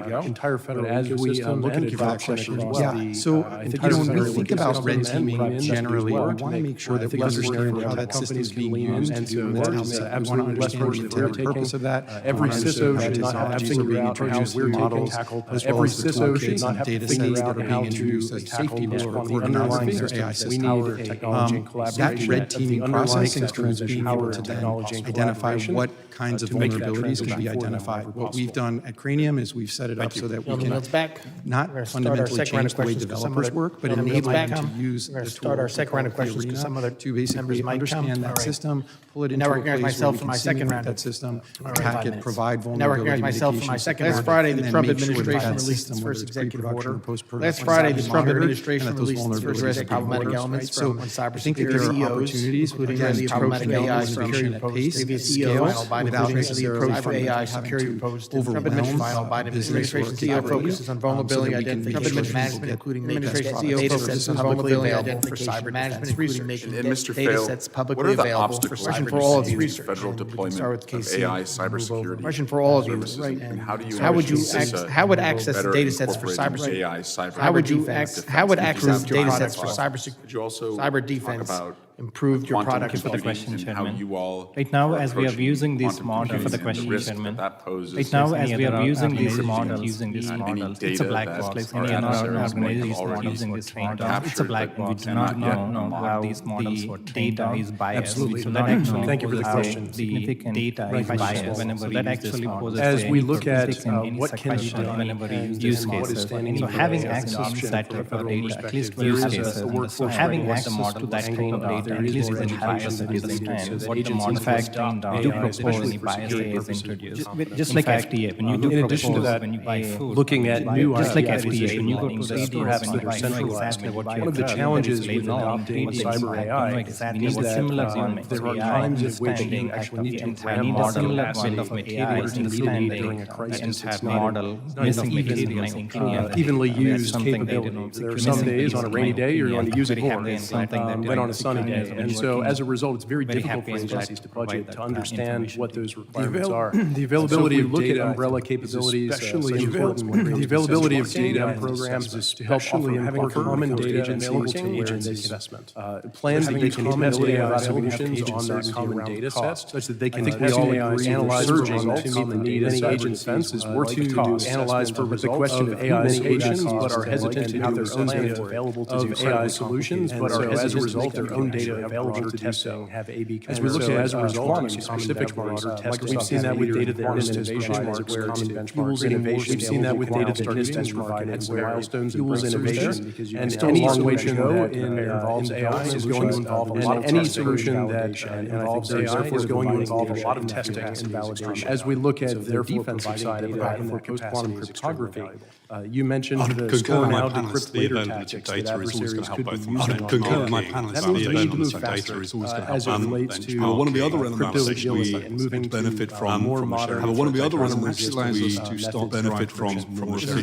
go. Entire federal as we look at adoption across yeah. So when we think about red teaming generally, we want to make sure that we understand how that system is being used and to that that is we want to absolutely understand the intended purpose of that. Every CISO should not have to figure out how we're taking tackle. Every CISO should not have to figure out how to safety the underlying systems. We need technology and collaboration. That red teaming process includes being able to then technology and identify collaboration what kinds of to make that vulnerabilities can be transition forward identified. whenever What we've done at Cranium is we've set it up so that we can back. not fundamentally change the way developers work, but enable them to use We're going the to start our second round of questions because some other to basically members might come. understand All that right. system, pull it into Now a recognize place where myself we for can my second simulate round that of- system, All right, attack 5 it, minutes. provide Now vulnerability recognize myself for my mitigation second support, Last Friday, and the then Trump make sure that administration that released system, its whether first it's executive pre-production order. or post-production, Last Friday, the is Trump monitored, administration and that those released its first vulnerabilities list are of problematic being elements addressed, from right? So cybersecurity I think that there are CEOs, opportunities with including again the to problematic build AI innovation at security pace, post, previous CEO, scale, final Biden without administration necessarily approach for AI having security to post. Trump overwhelm administration final Biden business or administration CEO capability, focuses on vulnerability so that we can identification. make Trump sure administration, people get including the best administration possible data services sets publicly available for identification. cyber management, including making And Mr. data Fail, sets what publicly are the available for obstacles cyber that for you all of see you in research. federal And we can deployment start with of KC. AI cybersecurity Question for all of you, services, right? and how do you How would you envision CISA how would access better data sets for incorporating cyber? AI cyber How would you defense how would access into data products for Could you also cyber talk defense, about improved your quantum products for the computing question, and how Chairman. you all Right now, are as we are approaching using this quantum model for the computing and question, risk Chairman. that poses Right now, as we are using any these other models, it's a black box. Like any other organization using this model, it's a black box. We do not know how these models were data is biased. Absolutely. So that actually Thank you for the how question. significant data is biased whenever that actually poses As we any look at any what can be question done whenever you and use what is cases. standing So in the having way of access to adoption that from a type of federal data, at least perspective, use there is a cases. So workforce having readiness access system to that type maintained. of data, There at is least more in education bias that at is this needed time, so that what the agencies manufacturing adopt do AI, propose especially any for bias security is purposes. introduced. Just like FDA, when you do In addition to propose that, when you buy food, looking at new just like IP FDA, when you go to the stores store, that are centralized. One of the there challenges is with label, adopting things cyber like, AI exactly is what that similar there are times at which you actually need to grab model model of capacity in order to meet a need during a crisis. It's not missing evenly used capability. There are some days on a rainy day you're going to use it more than on a sunny day. And so as a result, it's very difficult for agencies to budget to understand what those requirements are. The availability of data umbrella capabilities, especially important when the availability of data programs is to help offer having common data available to agencies. Plans that they can test AI solutions on that common data set, such that they can, I think we all agree, analyze surging to meet the need of any agencies were to analyze for the question of AI solutions, but are hesitant to have their own data available to do AI solutions, but are as a result their own data available to testing have A/B. As we look at as a result specific broader testing, we've seen that with data that innovation where it fuels innovation. We've seen that with data that distance provided where milestones fuels innovation, and any solution that involves AI is going to involve a lot of any solution that involves AI is going to involve a lot of testing and validation. As we look at their defensive side of it for post-quantum cryptography, you mentioned the store now, decrypt later tactics that adversaries could be using. That means we need to move faster as it relates to one of the other elements cryptogility and moving benefit to from more modern. one of the other elements methods allows us to start benefit from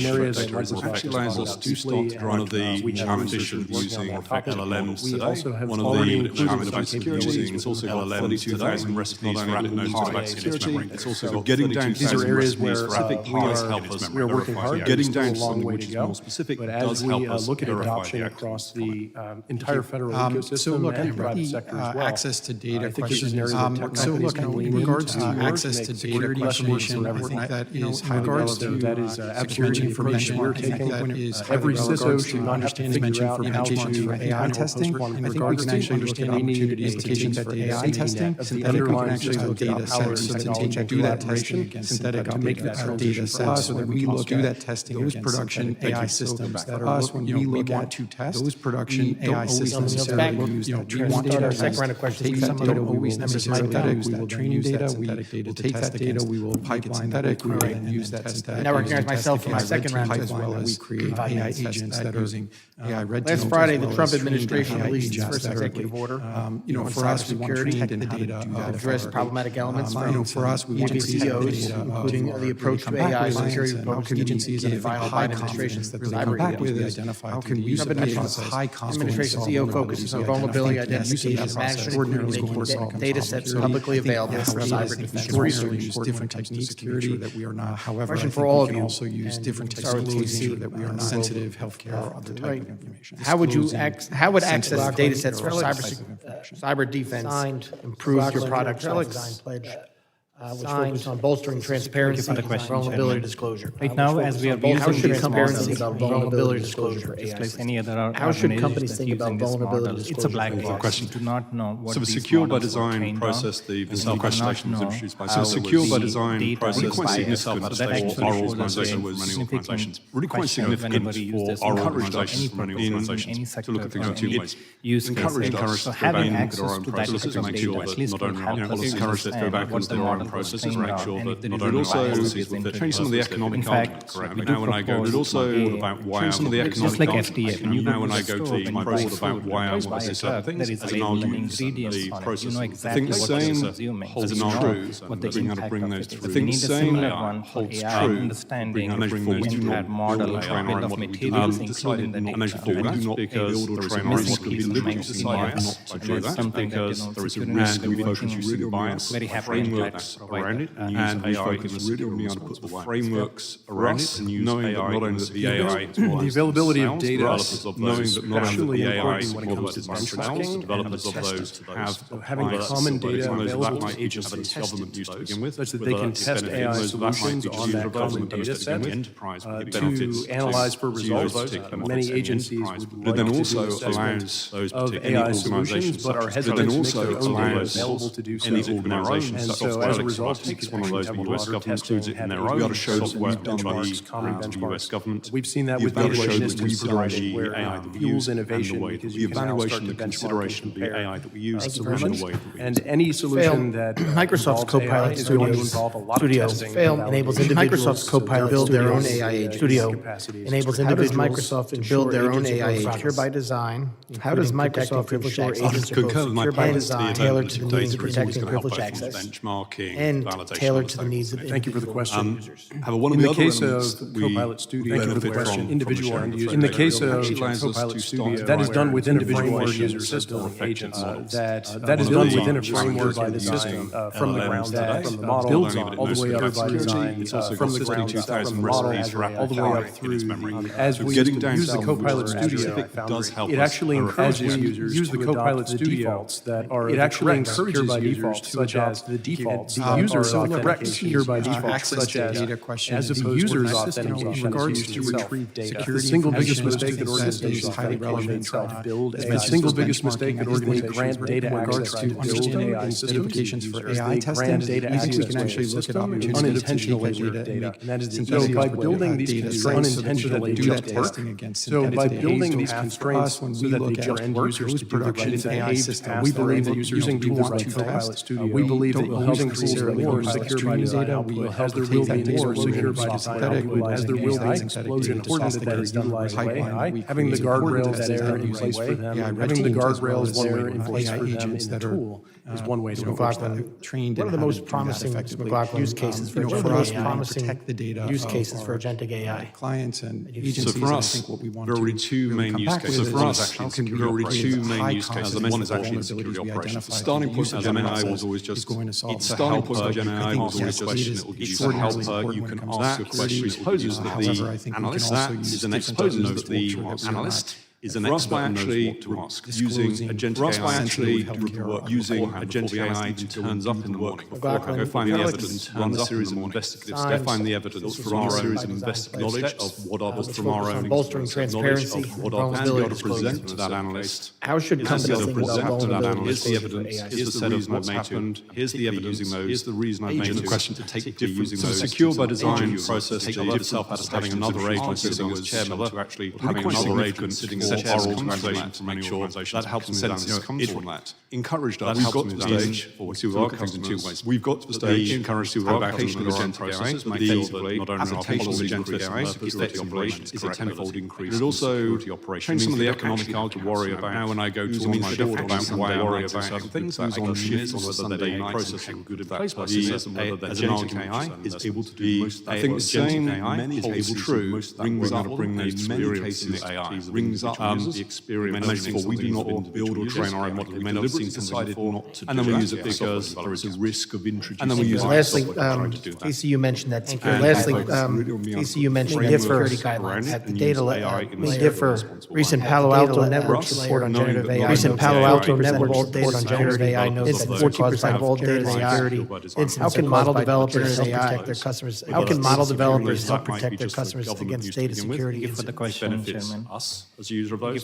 areas efficient like data. Actually allows us to start one of the challenges of using LLMs today. One of the challenges about security is also got 42,000 recipes for added nodes to access memory. It's also got getting down to these are areas where specific parts help us. we are working hard. Getting down a to long something way which to is go. more specific But does as we help us look at verify adoption the across the entire federal ecosystem So look, and I private think sector as well, access to data I think this is an questions. area that So companies look, can lean in regards into to access to data question, I think that is highly regards to relevant. that is Security absolutely the approach information, we're I think taking. that is Every highly CISO relevant should to not have to understand figure mention out for how to implementation for AI testing. I think we can actually understand opportunities to take for AI testing. Synthetic, we can actually look at data sets to do that testing against synthetic data sets so that we look at that testing those production AI systems that are when we look at to test those production AI systems necessarily use we want Start our to second round of questions take with that some of data, the always members might necessarily know. use that training data, we will take that data, we will pipeline that, we will then use that synthetic. Now recognize myself for my second round as well as we create AI agents that are using AI red teams. Last Friday, the as well Trump as trained administration AI released its agents first that are executive order for us, we want to train the data address problematic elements for us, we want to see CEOs, including the approach to AI security proposed agencies and final high Biden administration confidence that they come back with is how can we use Trump that administration high confidence administration CEO focuses on vulnerability identification and management, including data sets publicly available for cyber defense research. Different techniques to make sure that we are not, however, Question I for think all we of can you, also use and different start with techniques to make sure TC, that we are not sensitive healthcare or other type of information. How would access data sets for cyber defense improve your product's design pledge, which focuses on bolstering transparency and vulnerability disclosure? Right now, as we are How using should these companies think models, about vulnerability disclosure for just AI like any systems? other How should companies organization think that's about using this vulnerability model, disclosure? it's a black for AI box. question. You do not know what So the these secure by models were design trained process, on. the You Vasal do not legislation was know introduced by. how So secure by the design data process is quite biased. significant So that actually for our shows us organisation a for many significant organisations. Really quite question significant whenever you use for this. our Encouraged organisations any for many purpose, in organisations any to sector, look at things in two any ways. use Encouraged case. us So to go having back and look at access our own to that processes type and of make sure data, at that least not will only help us encouraged us to go understand back what and the do our own model was processes, trained make on, sure and that if there not is only any bias also is that change some of the economic in fact, arguments, correct? we Now do when I go, but propose also about why I some of want the the just economic like arguments. FDA, when you Now go when to I the go store, to when my you buy board about food, why I always want buy to a say certain cup, things, there is as a an label and argument, ingredients the on it. process. You know I exactly think the what it is same assuming. holds So you know true. what the Bring how to impact bring of those it is. through. We I think need the a same similar one for holds AI true. understanding Bring when you had model, bill of materials, including the and data. do not because there is a risk of deliberate bias by doing that, because there is a risk of focusing bias, very happy frameworks, governance around it, and we focus really on being able to put the frameworks around it, and knowing that not only that the AI The availability of data developers of those, is knowing that the AI important when it comes to benchmarking developers and of those have having common data available to agencies agencies government used to begin with, such that they can test AI solutions on that common data set to analyze for results. Many agencies would like then to also do allows assessment those of particular AI solutions, but are hesitant to make their own data available to do so. any organisation And such so as as a result, you it's can one of actually those have the a US broader government includes it testing, in their have own. a We've got to show that software we've done benchmarks, common the US benchmarks. government. We've seen that You've with got to data show witness that we've decided where AI that we fuels use and innovation the way because the you can now evaluation, start to the benchmark and consideration of the compare AI that we use, Thank you very solution much. the way that we And use. any solution that Microsoft's involves AI Copilot is going to Studios involve a lot of testing and enables validation. individuals Microsoft's to Copilot build their own Studios AI agent. Studio Enables How does individuals Microsoft to ensure build their own agents are AI both agent. secure by design? How does Microsoft ensure agents are both concur with my secure by point. design, The tailored to the availability needs of of data is always protecting going to help privileged both on access, benchmarking, and validation, tailored and to the those needs of Thank you for the question. However, one of In the the other case of elements that we Copilot Studio, benefit from individual from end the users. framework In the case of actually allows us Copilot to Studio, start that is done within the individual end framework users of building effective agents. models. That is one done of the within a users framework by the using system from the LLMs ground today, up, from the model builds on all the way up by cybersecurity. design, It's also from got the ground up, 62,000 from the model recipes for all the way up in through its memory. as So we getting down use to the the Copilot more Studio, specific does help it us actually encourage encourages users use the to Copilot adopt the Studio defaults that are it actually encourages users to adopt the defaults. The user's authentication here by default, such as data question. as The opposed to user's authentication in regards is to used itself. retrieve data. It's the single biggest Security mistake that information organizations is highly make relevant. try to build It's AI. the single biggest mistake that organizations grant data in regards access to to build understanding AI and systems implications for is AI they testing. grant data We think we can access actually to a look at system opportunities to unintentionally take that leak data. data. And that is the synthesis so by with building AI these data constraints so that so you that can they do just that work. testing against So synthetic by data. building So these for constraints us, when so we that they look at just work users to production it's AI behaved systems, as we believe that users using do tools want like to Copilot test. Studio, we believe that using tools that are more secure by design, as there will be more secure by design, as there will be an explosion important that is utilized by AI, having the guardrails there in place for them, having the guardrails there in place for them in the tool is one way to approach that. Trained One of the most promising use cases for use cases for agentic AI. Clients and So agencies, for and I us, think what we want there are already to two really main come use back cases. with For is us, how can we there are already operate two with main high use cost cases. and One is actually vulnerabilities security we operations. The identify starting for point the of use of Gen AI AI was always just, is going to solve its the starting help point of us. Gen I AI think, was always yes, a question. it It will is give you some help. extraordinarily You important can when it comes ask to a question. security. Supposes that However, I the think we can analyst also use is an different expert tools knows to make sure the that we're not analyst is an expert and knows what to ask. Using agentic AI actually using agentic AI even turns up in the morning. Go find the evidence, run a series of investigative steps, go find the evidence from our own investigative knowledge of what are from our own bolstering transparency, what are vulnerability to present to that analyst. How should companies Instead of think about present to that vulnerability analyst, the disclosure for evidence, AI? here's the reason what's happened, here's the evidence, here's the reason I've made the question to take different. So secure by design process to take itself as having another agent sitting as chairman to actually having another agent sitting as chair of an organisation to make sure that helps consensus comes from that. Encouraged us. We've got to the stage to our customers. We've got to the stage encouraged to our application of agentic processes, make sure that not only application of agentic AI effective operations is a tenfold increase. It also change some of the economic argument to worry about. Now when I go to my short about why I worry about certain things I go shifts on whether they processing good of that process and whether as an AI is able to do I think the same holds true rings up bring the experience in the AI rings up the experience measures we do not build or train our own model. We may not have seen decided not to, and then we use it because there is a risk of introducing. And then we use Lastly, ECU mentioned that security. Lastly, ECU mentioned differ guidelines at the data may differ. Recent Palo Alto Network report on generative AI. Recent Palo Alto Network report on generative AI notes that 40% of all data security incidents. How can model developers help protect their customers? How can model developers help protect their customers against data security For the question, benefits Chairman. us as a user of those.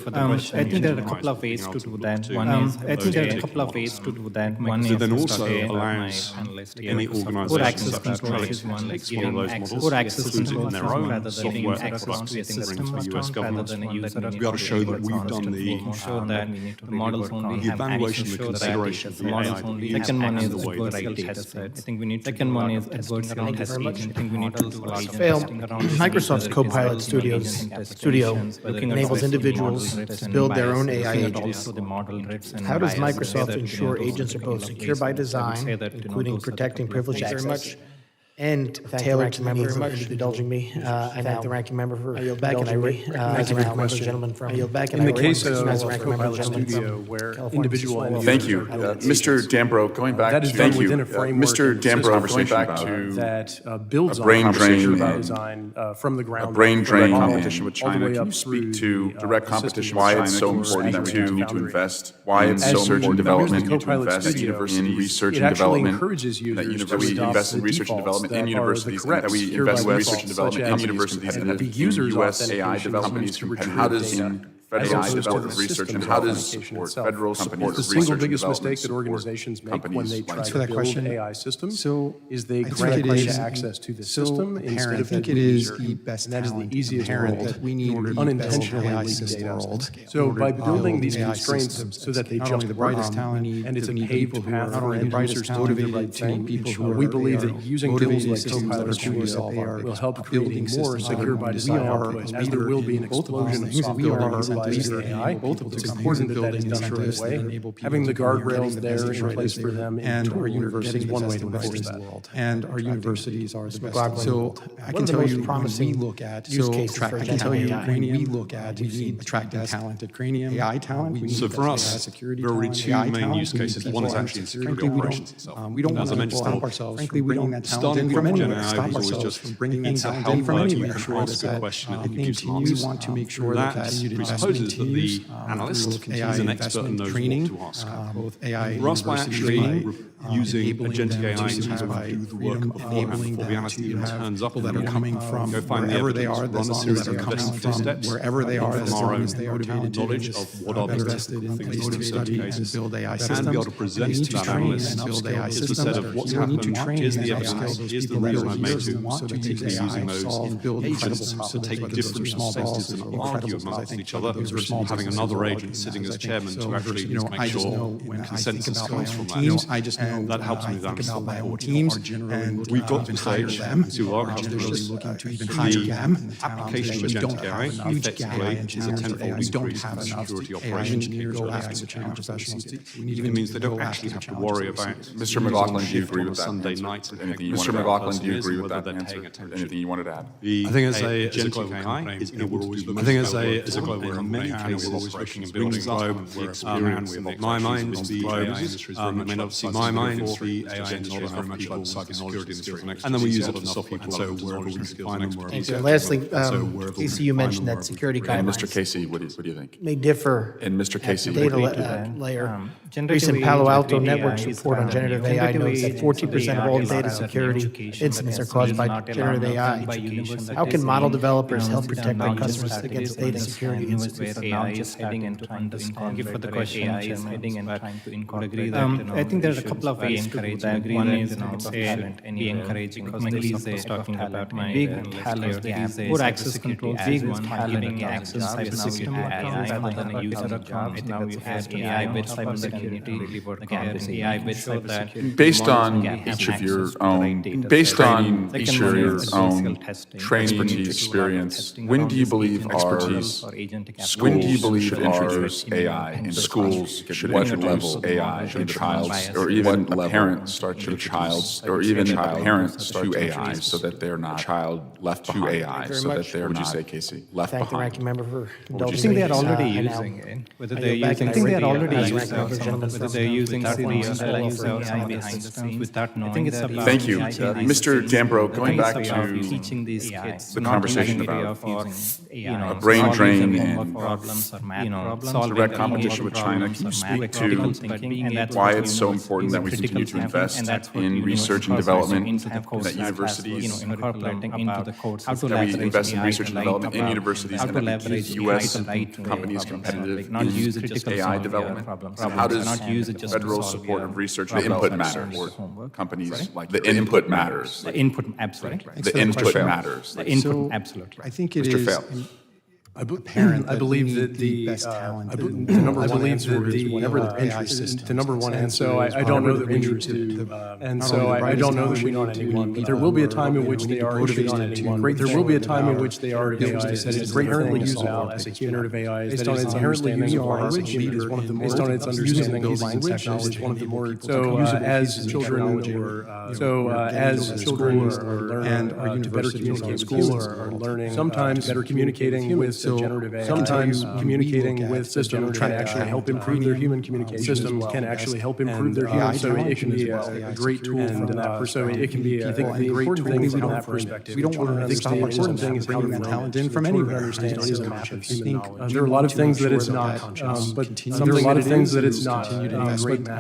I think there are a couple of ways to do that. One is, I think there are a couple of ways to do that. One is then also to allows any core organisation access such as control Trellix is one, like takes one of those models, core access puts it in control their own rather than software access products, to a brings system for US account rather government. than a user. We got to show that we've done the show that the models only the have evaluation, access the to consideration, the the models AI, only the have access and to the way the that data set. I think we need second one is adversarial testing. I think we need to do a lot of testing around Microsoft's Copilot Studio enables individuals to build their own AI agents. How does Microsoft ensure agents are both secure by design, including protecting privileged access, and tailored to the needs of indulging me. I thank the ranking member for indulging me. Gentleman from In the case of Copilot Studio, where individual end Thank you. users Mr. Dambro, going back that to, is done within a framework Mr. of Dambro, system going back to that builds a brain on drain by and design from the ground. brain up, drain all competition with all the China. way Can up you speak through to the, direct the competition, system why as it's so speaking important that we speaking continue to boundary. invest, why it's As so certain important members of development, the to Copilot invest Studio, in research it and actually development, encourages users that to we adopt invest in the research and defaults development that in are the universities, and that correct we secure invest by in research and default, development such in as universities the competitive in user's U.S. AI authentication development. to retrieve How does data, federal as opposed to development the of research and system's how does authentication support itself. federal support The of single research and biggest development mistake that support organizations make when companies they try like to for that build question. AI systems So is they I think grant it is access to the so system instead apparent. of I think the it is user. the best And that is the talent easiest inherent role that we need to unintentionally AI leak system data. world. So by to building build these AI constraints systems so that they not jump only the brightest talent, and it's a we need paved people who are path not for only the end brightest users to talent, do the but right thing. people who We are believe that using tools like systems that Copilot are going to solve Studio our will biggest help building create more systems secure that by we design are outputs, a as there leader will be an in both of those explosion of things. We software are that a utilizes leader in AI. both of It's those important things. that that is done the Incentives right that way. enable people Having the to learn, guardrails getting there in message right place as for they them and in our order universities is one way best to in enforce the that. world. And our universities are the best. McLaughlin, So I one can of the tell most you when we promising look at use cases for I can tell you AI. when we look at we need attracting talented cranium AI talent. We need So for AI us, security there are really talent, two AI main talent. use We need cases. people One is in actually in security. security operations itself. We don't As I want to mentioned stop before, ourselves frankly, from we bringing don't that talent in starting from point anywhere. Gen AI Stop was always ourselves just from bringing that it's a talent help in from you anywhere. can Sure ask a that question and it we gives you some continue answers. want to make sure That that continued investment presupposes that the teams, analyst through is AI an expert and investment knows training, what to ask. both AI For us, by universities actually using enabling agentic them AI to to have do the work freedom, beforehand enabling before the them analyst to even have turns up people in that the are morning. coming from Go find the wherever they evidence, are, run a as long series as of they're coming investigative from steps, wherever they are, from as our long own as they are motivated to knowledge do this, of what are the invested in things place to to do study in and cases, build AI and systems. be able to present We need to to that train analyst and build AI is the systems. set of what's We need to happened, train here's the and evidence, upskill those here's the people that reason are I made years to who want to use particularly AI, using those solve, build incredible agents to systems, take whether those are different small perspectives businesses, and incredible argue businesses. I amongst think each other, those are small having businesses another or large agent sitting as businesses. I chairman think to so. actually You know, make I just sure know when I think consensus about my comes own from that. teams, I just know That helps me I with think about my own understanding teams what and we've got to even the hire stage, them. to our We're customers, generally looking to even the hire them. And the application talent of we don't agentic have AI enough effectively AI is a engineers tenfold today. We don't increase have in enough security AI operations engineers or capabilities. AI security professionals. We need It means they don't go actually after have the to worry challenges about Mr. McLaughlin, do you agree on a with that Sunday answer? night and Anything you Mr. wanted to add? McLaughlin, Do you agree with whether that they're answer? paying attention. Anything you wanted to add? I think as a global company, is able to do I think as a global company, in many cases, always looking and brings building up up the experience and my mind is the AI industry. I mean, obviously, my mind is the AI industry is very much like the cybersecurity industry, and then we use it for soft people. So wherever we can find them, Thank you. And lastly, Casey, you mentioned that security And guidelines Mr. Casey, what do you think? may differ And Mr. at Casey, the data what do you think? layer. Generative Recent AI Palo is Alto really Network's AI report on is generative brand AI new. notes that 14% of all data security Education, incidents are caused by generative AI. How can model developers help protect their customers against data security incidents? AI is heading into understand. Thank you for the question, AI is heading and trying to incorporate that. I think there's a couple of ways to do that. One is we encourage because is talking about my big poor access control. Big one giving access cybersecurity rather than a user account. I think that's AI with cybersecurity really work on this AI with cybersecurity. Based on each of your own, training experience, when do you believe schools should introduce AI in schools? Should what level AI in child's, or even a parent start to child's, or even a parent start to AI, so that they're not child left to AI, so that they're not. Would you say, Casey, left Thank the behind? ranking member for I indulging think me. they are already I now- using it. Whether I they're yield back using, and I think they are I already raise using my hand. whether they're using Siri or they're using AI behind the scenes without knowing. I think it's about Thank you. Mr. Dambro, going back to teaching these kids the not conversation using about AI, a brain drain homework and problems or math problems, solving direct competition with China, can you speak to why it's so important that we continue to invest in research and development, that universities, incorporating into the course, how to that we leverage invest in AI research to and development in universities, how and to that we leverage keep U.S. AI to right companies problem competitive solving, not use it just in to AI solve development? problems. And how does Not use it just to federal solve support your of research problems. and input That's matters? homework. Companies like the input matters. The input, absolutely. The input matters. The input, absolutely. I think it Mr. is. Fail. I believe that the best talent, the number one answer is whatever the AI system. To number one, and so I don't know that we need to, and so I don't know that we need to, but there will be a time in which they are issued on anyone. There will be a time in which they are AI that is inherently usable as a generative AI, based on its inherently usable language, is one of the based on its understanding of language, is one of the more, so as children learn and to better communicate with school are learning, sometimes better communicating with generative AI, sometimes communicating with systems can actually help improve their human communication. Systems can actually help improve their human, so it can be a great tool from that perspective. So it can be, I think the important thing is from that perspective. We don't want to think the important thing is bringing that talent in from anywhere. Understand it is a map of human knowledge. There are a lot of things that it's not, but there are a lot of things that it's not.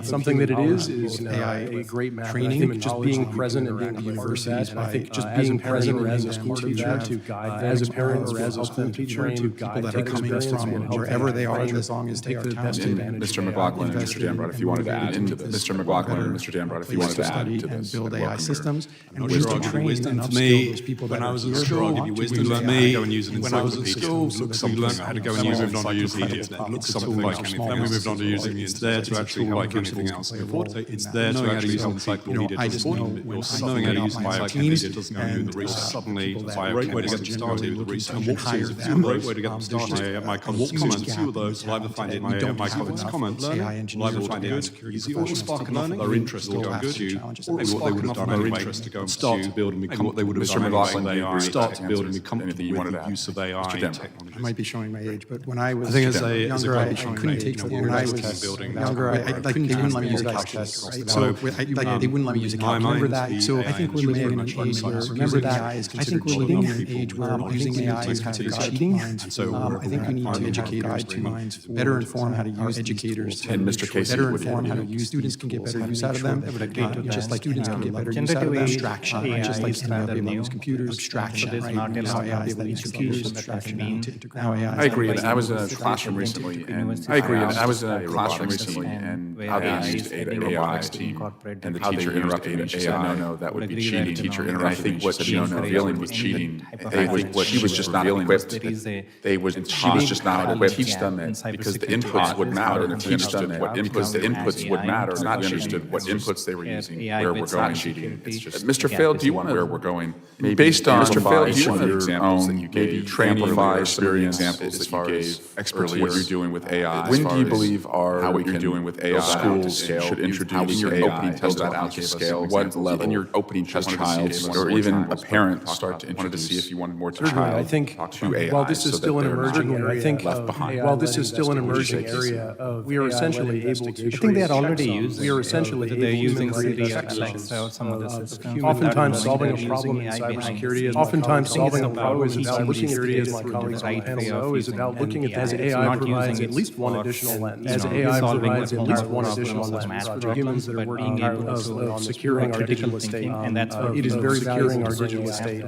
Something that it is a great map. I think just being present and being a university, and I think just being present as a school teacher to guide as a parent or as a school teacher to guide that experience from wherever they are, as long as they are talented. Mr. McLaughlin and Mr. Dambrot, if you wanted to add into this. Mr. McLaughlin and Mr. Dambrot, if you wanted to add to this. And build AI systems. And we're sure I'll give you wisdom. For me, when I was at school, I'll give you wisdom. For me, when I was at school, we learned how to go and use it on using the internet. It looks something like anything. Then we moved on to using the internet to actually help like anything else. It's there to actually use encyclopedia. Knowing how to use encyclopedia doesn't mean doing the research. Suddenly, it's a great way to get them started with the research. It's a great way to get them started. My comments, two of those, will either find it in my comments, will either find it easy or spark enough their interest to go and pursue maybe what they would have done anyway, and start to build and become what they would have done anyway, start to build and become comfortable with the use of AI technology. I might be showing my age, but when I was younger, I couldn't take the when I was younger, I couldn't even let me use a calculator, right? So they wouldn't let me use a calculator. Remember that? So I think we're living in an age where, remember that, I think we're living in an age where using AI is kind of cheating. I think we need to educate our minds, better inform how to use educators, and Mr. Casey, better inform how to use students can get better use out of them, just like students can get better use out of them, abstraction, just like students be able to use computers, abstraction, right? How AI is that use computers, abstraction, I agree, and I was in a classroom recently, and how they used AI team, and the teacher interrupted me. She said, no, that would be cheating. Teacher interrupted me. I think what she was revealing was cheating. She was just not equipped. She was just not equipped to teach them it because the inputs would matter, and teach them what inputs the inputs would matter. It's not understood what inputs they were using, where we're going. Mr. Fail, do you want to where we're going? Based on Mr. Fail, do you want your own maybe amplify some of the examples that you gave expertise what you're doing with AI? When do you believe how we can doing with AI schools should introduce in your opening test out to scale? What level in your opening test child or even a parent start to introduce to see if you wanted more to child? I think to AI, while this is still an emerging area, I think while this is still an emerging area, we are essentially able to. I think they are already using. We are essentially they're using Siri, Alexa, or some other system. Oftentimes, solving a problem in cybersecurity is oftentimes solving a problem is about looking at it, as my colleagues on the panel know, is about looking at as AI provides at least one additional lens. As AI provides at least one additional lens for humans that are working on securing our digital estate. And that's it is very valuable our digital estate.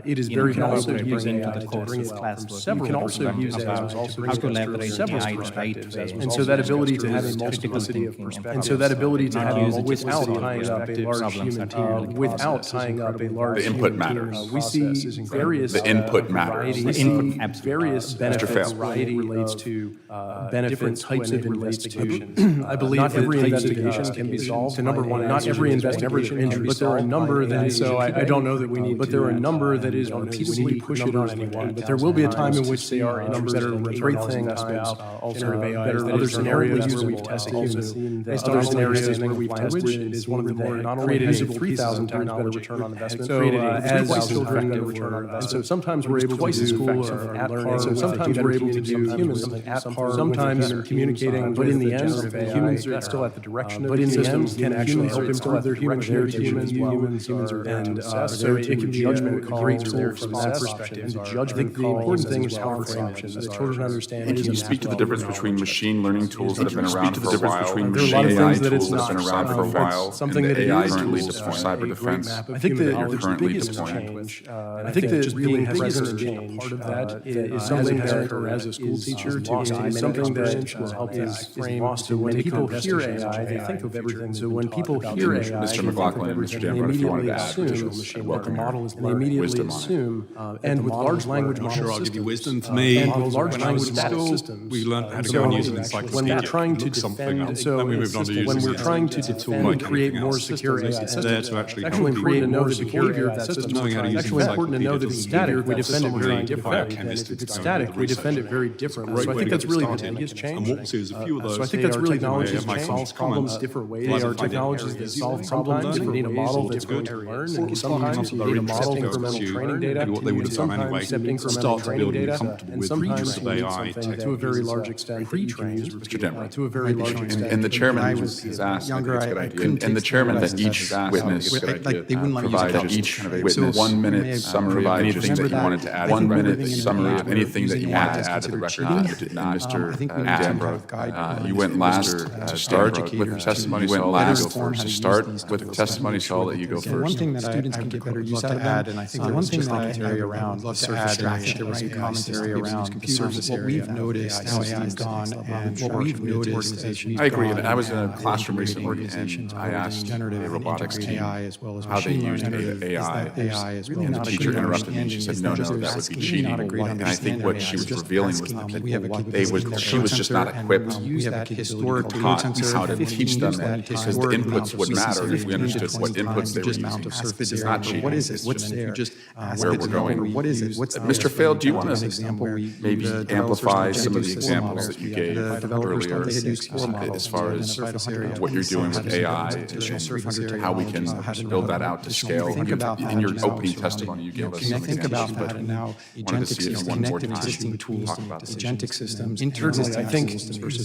It is very valuable to bring AI to bring it from several. You can also use it as also how to leverage several perspectives, and so that ability to have a multiplicity of perspectives, and so that ability to have without tying up a large human team, without tying up a large input matters. We see various the input matters. The input various benefits relates to different types of investigations. I believe not every investigation can be solved. To number one, not every investigation, but there are a number that is. So I don't know that we need. But there are a number that is repeatedly push it on anyone. But there will be a time in which they are numbers that are great things about alternative AI. There are other scenarios where we've tested humans. Other scenarios where we've tested it is one of the more not only created 3,000 times better return on investment. So as children better return on investment. So sometimes we're able to do twice at par. So sometimes we're able to do humans at par. Sometimes communicating, but in the end, humans are still at the direction of the systems can actually help improve their human humans. And so it can be judgment calls there from that perspective. And the judgment the important thing is how it's options. The children understand. And can you speak to the difference between machine learning tools that have been around for a while and machine AI tools that have been around for a while something and that AI currently deployed cyber defense? I think the biggest change, I think that being present and being a part of that is something that, as a school teacher, to something that will help them frame. So when people hear AI, they think of everything. So when people hear AI, Mr. McLaughlin and Mr. Dambrot, if you wanted to add additional what the model is, they immediately assume, and with large language model systems, wisdom for me. And large when I was language in model school, systems. we learned how to So go and use an when encyclopedia. we're trying to look something defend, up. so Then we moved on to using when we're the trying to tool defend like and create anything more else. secure AI It's there systems, to actually it's help actually important to know the people behavior of that system. knowing how to use an Actually important to know that it's encyclopedia static. We defend it very to differently. biochemist If it's to static, we research. defend it very differently. So I Great way think to that's get really the started. biggest change. And what we'll see is a few of those. So I think that's really technologies my that solve problems different ways. They are technologies that solve problems. You need a model that's going to learn, and sometimes you need a model incremental training data. And what they would have done anyway, Accept incremental start training building data, comfortable and with sometimes use of you need AI something to a very large extent pre-trained. To a very large extent. And the chairman is asked, I think it's a good idea, and the chairman that each witness provided each witness 1 minute summary of anything that you wanted to add. 1 minute summary of anything that you wanted to add to the record that you did not add. You went last to start with the testimony, so I'll let you go first. To start with the testimony, so I'll let you go first. One thing that students can get better use to add, and I think one thing that commentary around the surface area, there was a commentary around the surface area. What we've noticed how AI has gone, and what we've noticed as we've I agree. gone, I was in a classroom recently, and I asked a robotics team AI as well as how they used AI. And the teacher interrupted me. She said, no, that would be cheating. And I think what she was revealing was that she was just not equipped how to teach them that, because the inputs would matter if we understood what inputs they were using. It's not cheating. What is it? What's there? Where we're going. What is it? What's Mr. Fail, do you want to maybe amplify some of the examples that you gave earlier as far as what you're doing with AI and how we can build that out to scale? In your opening testimony, you gave us some examples, but I wanted to see it one more time. Talk about this. agentic systems, Internally, I think,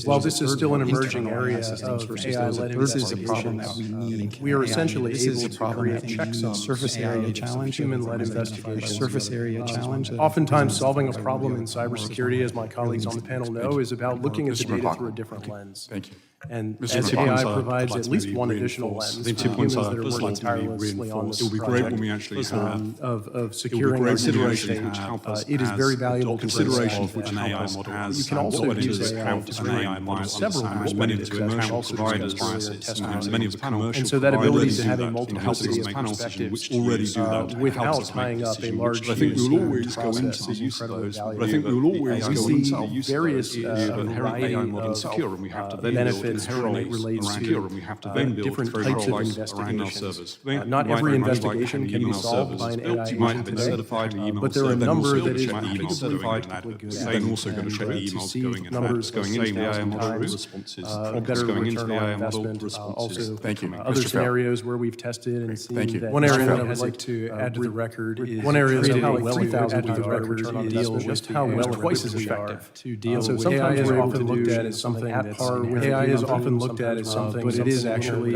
while this is still an emerging area of AI-led this is a problem that investigation, we need. we are essentially This is able a to problem create that we checksums need. Surface area challenge, human-led investigation. surface area challenge. Oftentimes, solving a problem in cybersecurity, as my colleagues on the panel know, is about looking at the data through a different lens. Thank you. And Mr. as McClellan, AI I'd provides like at to least maybe one reinforce. additional I lens think for 2 humans points that I'd are first working like to maybe tirelessly on reinforce. this It would be great project when we actually have of securing our consideration data to help us it is as very valuable to considerations bring which an AI model has. You can also use AI how to an AI might several understand many of the commercial providers' biases, and many of the commercial And so that ability providers to have a do that. multiplicity of Panel perspectives which already do that without helps us make tying up a decisions, large which I think we will always go process into the is use of incredibly those. But I valuable. think we will always We go see into the use of various, those. The inherent variety AI model of, secure, and we have to then build benefits inherently relates around to, secure, and we have to then build different very types of robust around our investigations. servers. Not You might every very much investigation like can be email solved by an servers built. AI You might agent have a today, certified email but there are a server, number and that also is check the emails repeatedly going in practically that. good Then at. also going to check the And to emails see going in numbers that. Going into the AI model, times, responses, better prompts going into return the on AI model, investment. responses. Also, Thank you. other Mr. Fell. scenarios where we've tested and Thank you. seen that. One area that I would has like to add to the record is one area that how how well well we add to the return record on is investment, just how well twice as effective to deal so with sometimes AI we're is often looked at as something at par with AI is often looked at as something, but it is actually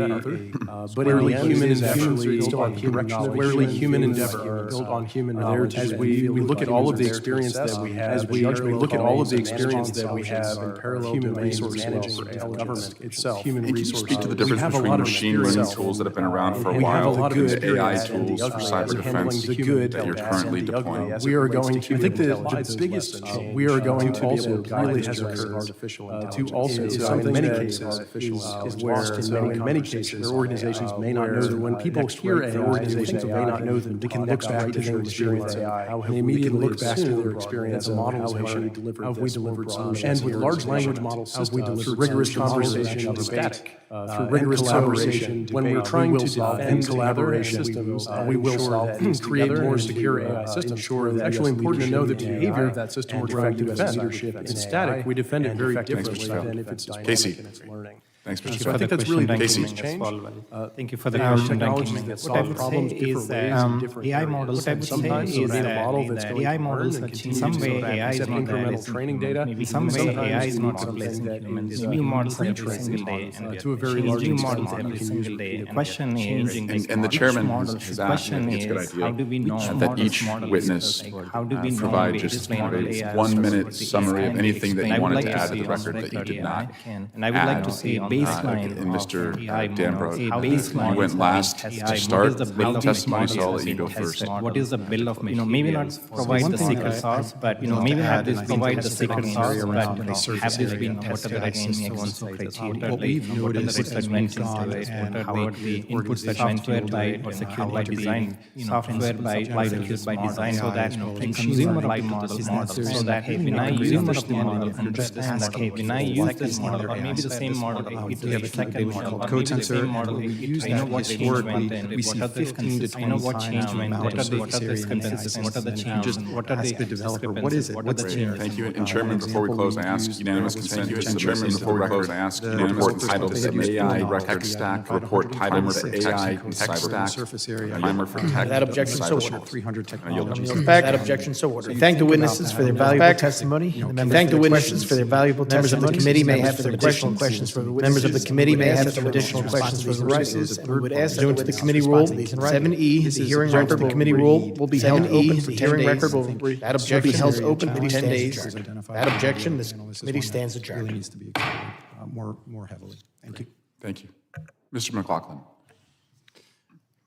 but in the end, human is actually still on human human endeavor built on human knowledge. As we look at all of the experience that we have, as we look at all of the experience that we have in parallel human resource managing the government itself, human And can you resources. speak to the difference between machine learning tools that have been around for a We have a while lot of and the AI experience in the tools for ugly cyber as it handling defense the good that you're currently deploying? We are going to, I think the biggest, we are going to also really has occurred to also in many cases is where in many cases where organizations may not know that when people hear AI, organizations may not know that they can look back to their experience and they immediately look back to their experience of how we delivered solutions. And with large language model systems, through rigorous conversation and static, through rigorous collaboration, when we're trying to defend collaboration systems, we will solve create more secure AI systems. It's actually important to know the behavior of that system we're trying to defend. It's static, we defend it very differently than if it's dynamic Casey. and it's learning. Thanks, Mr. So I Fell. think that's really the Casey. biggest change. Thank you for the There are question. technologies that solve problems different ways in different AI areas. models, I would Sometimes say, it's is a model that's that going AI to models learn are and in continue some to way learn, AI is accept not incremental replacing training humans. data. Maybe some way Sometimes AI is we not need something replacing that humans. is, New models every pre-trained single day, and we to a are very changing large new extent. models You every can single use day. The it. question is, And the chairman has asked, and I think it's a good idea, how do we know that each witness how do we know provide which just model a AI 1 minute is summary of anything that you wanted to explain add to the on record the that you did AI, not and I would like to add. say, baseline And Mr. of AI Danbrook, models, you went last to start testimony, so I'll let you go first. what is the bill of maybe not provide the secret sauce, but maybe have this provide the secret sauce, but have this been tested against so and so criteria. What we've What are the noticed risks that went into it? What are the inputs that went into it? Or secured by design, software by secured by design, so that the consumer of the model, so that hey, when I use this model, understand that hey, when I use this model, or maybe the same model, We have a second model, called or code maybe the same sensor, model, and we use I know that what change historically. went in, We see what are the 15 to 20 I know what change went in, what are the consistencies, what are the changes, what are the ask the developer, what is it? what are What's the the changes. Thank you. And Chairman, before we close, I ask unanimous consent to submit into the record the report titled the AI Tech Stack, report titled the AI Tech Stack, surface area. primer for tech. Without objection, so cyber- ordered. 300 I yield technologies. to Without objection, so ordered. Thank the witnesses for their valuable testimony. Thank the witnesses for their valuable testimony. Members of the committee may have some additional questions for the witnesses. Members of the committee may have some additional questions for the witnesses. And we would ask pursuant to the committee rule 7E, the hearing record of the committee rule will be held open for 10 days. That objection held open for 10 days. That objection, this committee stands Really adjourned. needs to be explored more heavily. Thank you. Thank you. Mr. McLaughlin.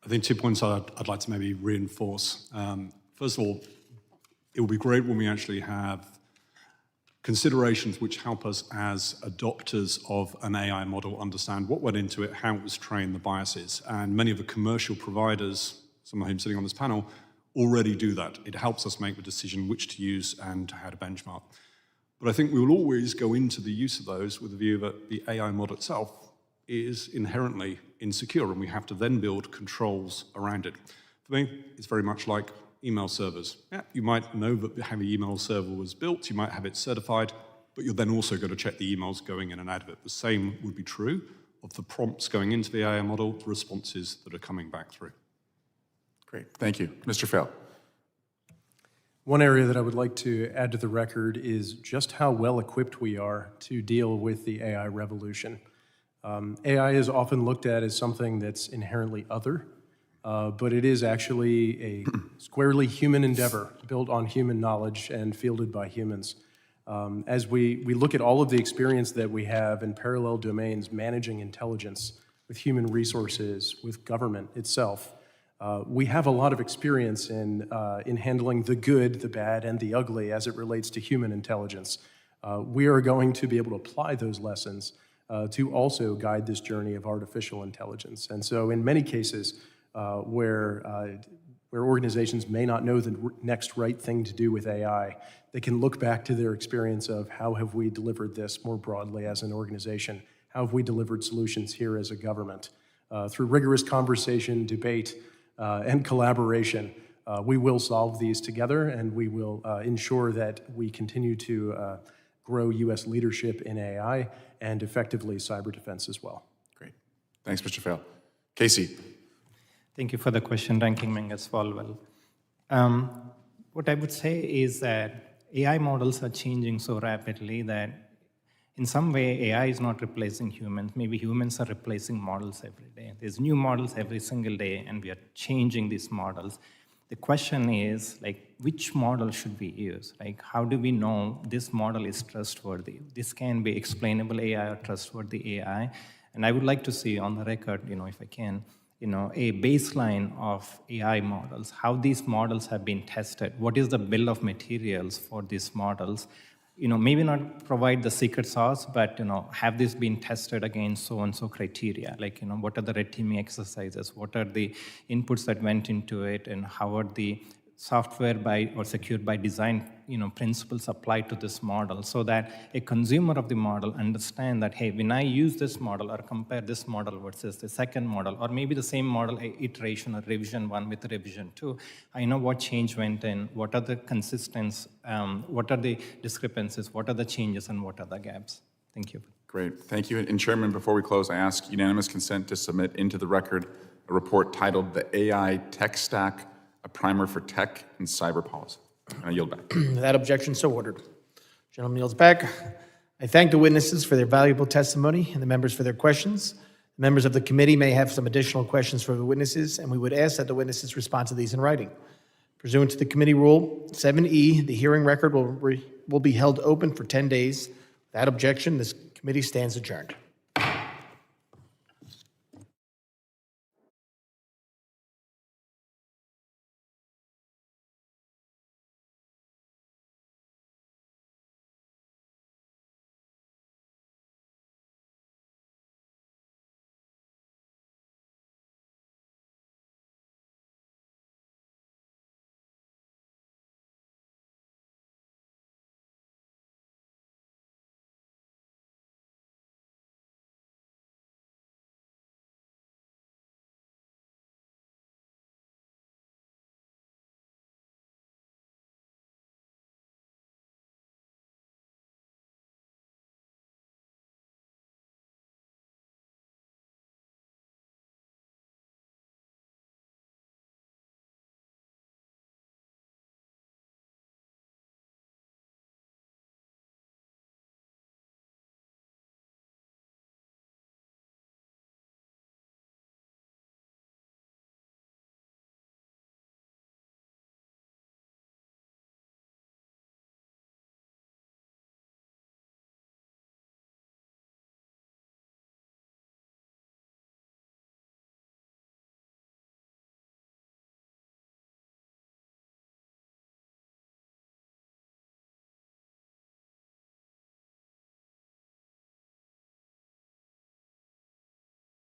I think 2 points I'd like to maybe reinforce. First of all, it would be great when we actually have considerations which help us as adopters of an AI model understand what went into it, how it was trained, the biases. And many of the commercial providers, some of whom sitting on this panel, already do that. It helps us make the decision which to use and how to benchmark. But I think we will always go into the use of those with the view that the AI model itself is inherently insecure, and we have to then build controls around it. For me, it's very much like email servers. Yeah, you might know that how the email server was built, you might have it certified, but you're then also going to check the emails going in and out of it. The same would be true of the prompts going into the AI model, the responses that are coming back through. Great. Thank you. Mr. Fail. One area that I would like to add to the record is just how well equipped we are to deal with the AI revolution. AI is often looked at as something that's inherently other, but it is actually a squarely human endeavor built on human knowledge and fielded by humans. As we look at all of the experience that we have in parallel domains managing intelligence with human resources, with government itself, we have a lot of experience in handling the good, the bad, and the ugly as it relates to human intelligence. We are going to be able to apply those lessons to also guide this journey of artificial intelligence. And so in many cases where organizations may not know the next right thing to do with AI, they can look back to their experience of how have we delivered this more broadly as an organization? How have we delivered solutions here as a government? Through rigorous conversation, debate, and collaboration, we will solve these together, and we will ensure that we continue to grow U.S. leadership in AI and effectively cyber defense as well. Great. Thanks, Mr. Fail. Casey. Thank you for the question, Ranking Member Swalwell. What I would say is that AI models are changing so rapidly that in some way AI is not replacing humans. Maybe humans are replacing models every day. There's new models every single day, and we are changing these models. The question is, like, which model should we use? Like, how do we know this model is trustworthy? This can be explainable AI or trustworthy AI. And I would like to see on the record, if I can, a baseline of AI models, how these models have been tested, what is the bill of materials for these models, maybe not provide the secret sauce, but, have this been tested against so-and-so criteria, like, what are the red teaming exercises, what are the inputs that went into it, and how are the software by or secured by design, principles applied to this model, so that a consumer of the model understand that, hey, when I use this model or compare this model versus the second model, or maybe the same model, iteration or revision 1 with revision 2, I know what change went in, what are the consistencies, what are the discrepancies, what are the changes, and what are the gaps. Thank you. Great. Thank you. And Chairman, before we close, I ask unanimous consent to submit into the record a report titled The AI Tech Stack, a primer for tech and cyber policy. And I yield back. Without objection, so ordered. Gentleman yields back. I thank the witnesses for their valuable testimony and the members for their questions. The members of the committee may have some additional questions for the witnesses, and we would ask that the witnesses respond to these in writing. Pursuant to the committee rule 7E, the hearing record will be held open for 10 days. Without objection, this committee stands adjourned.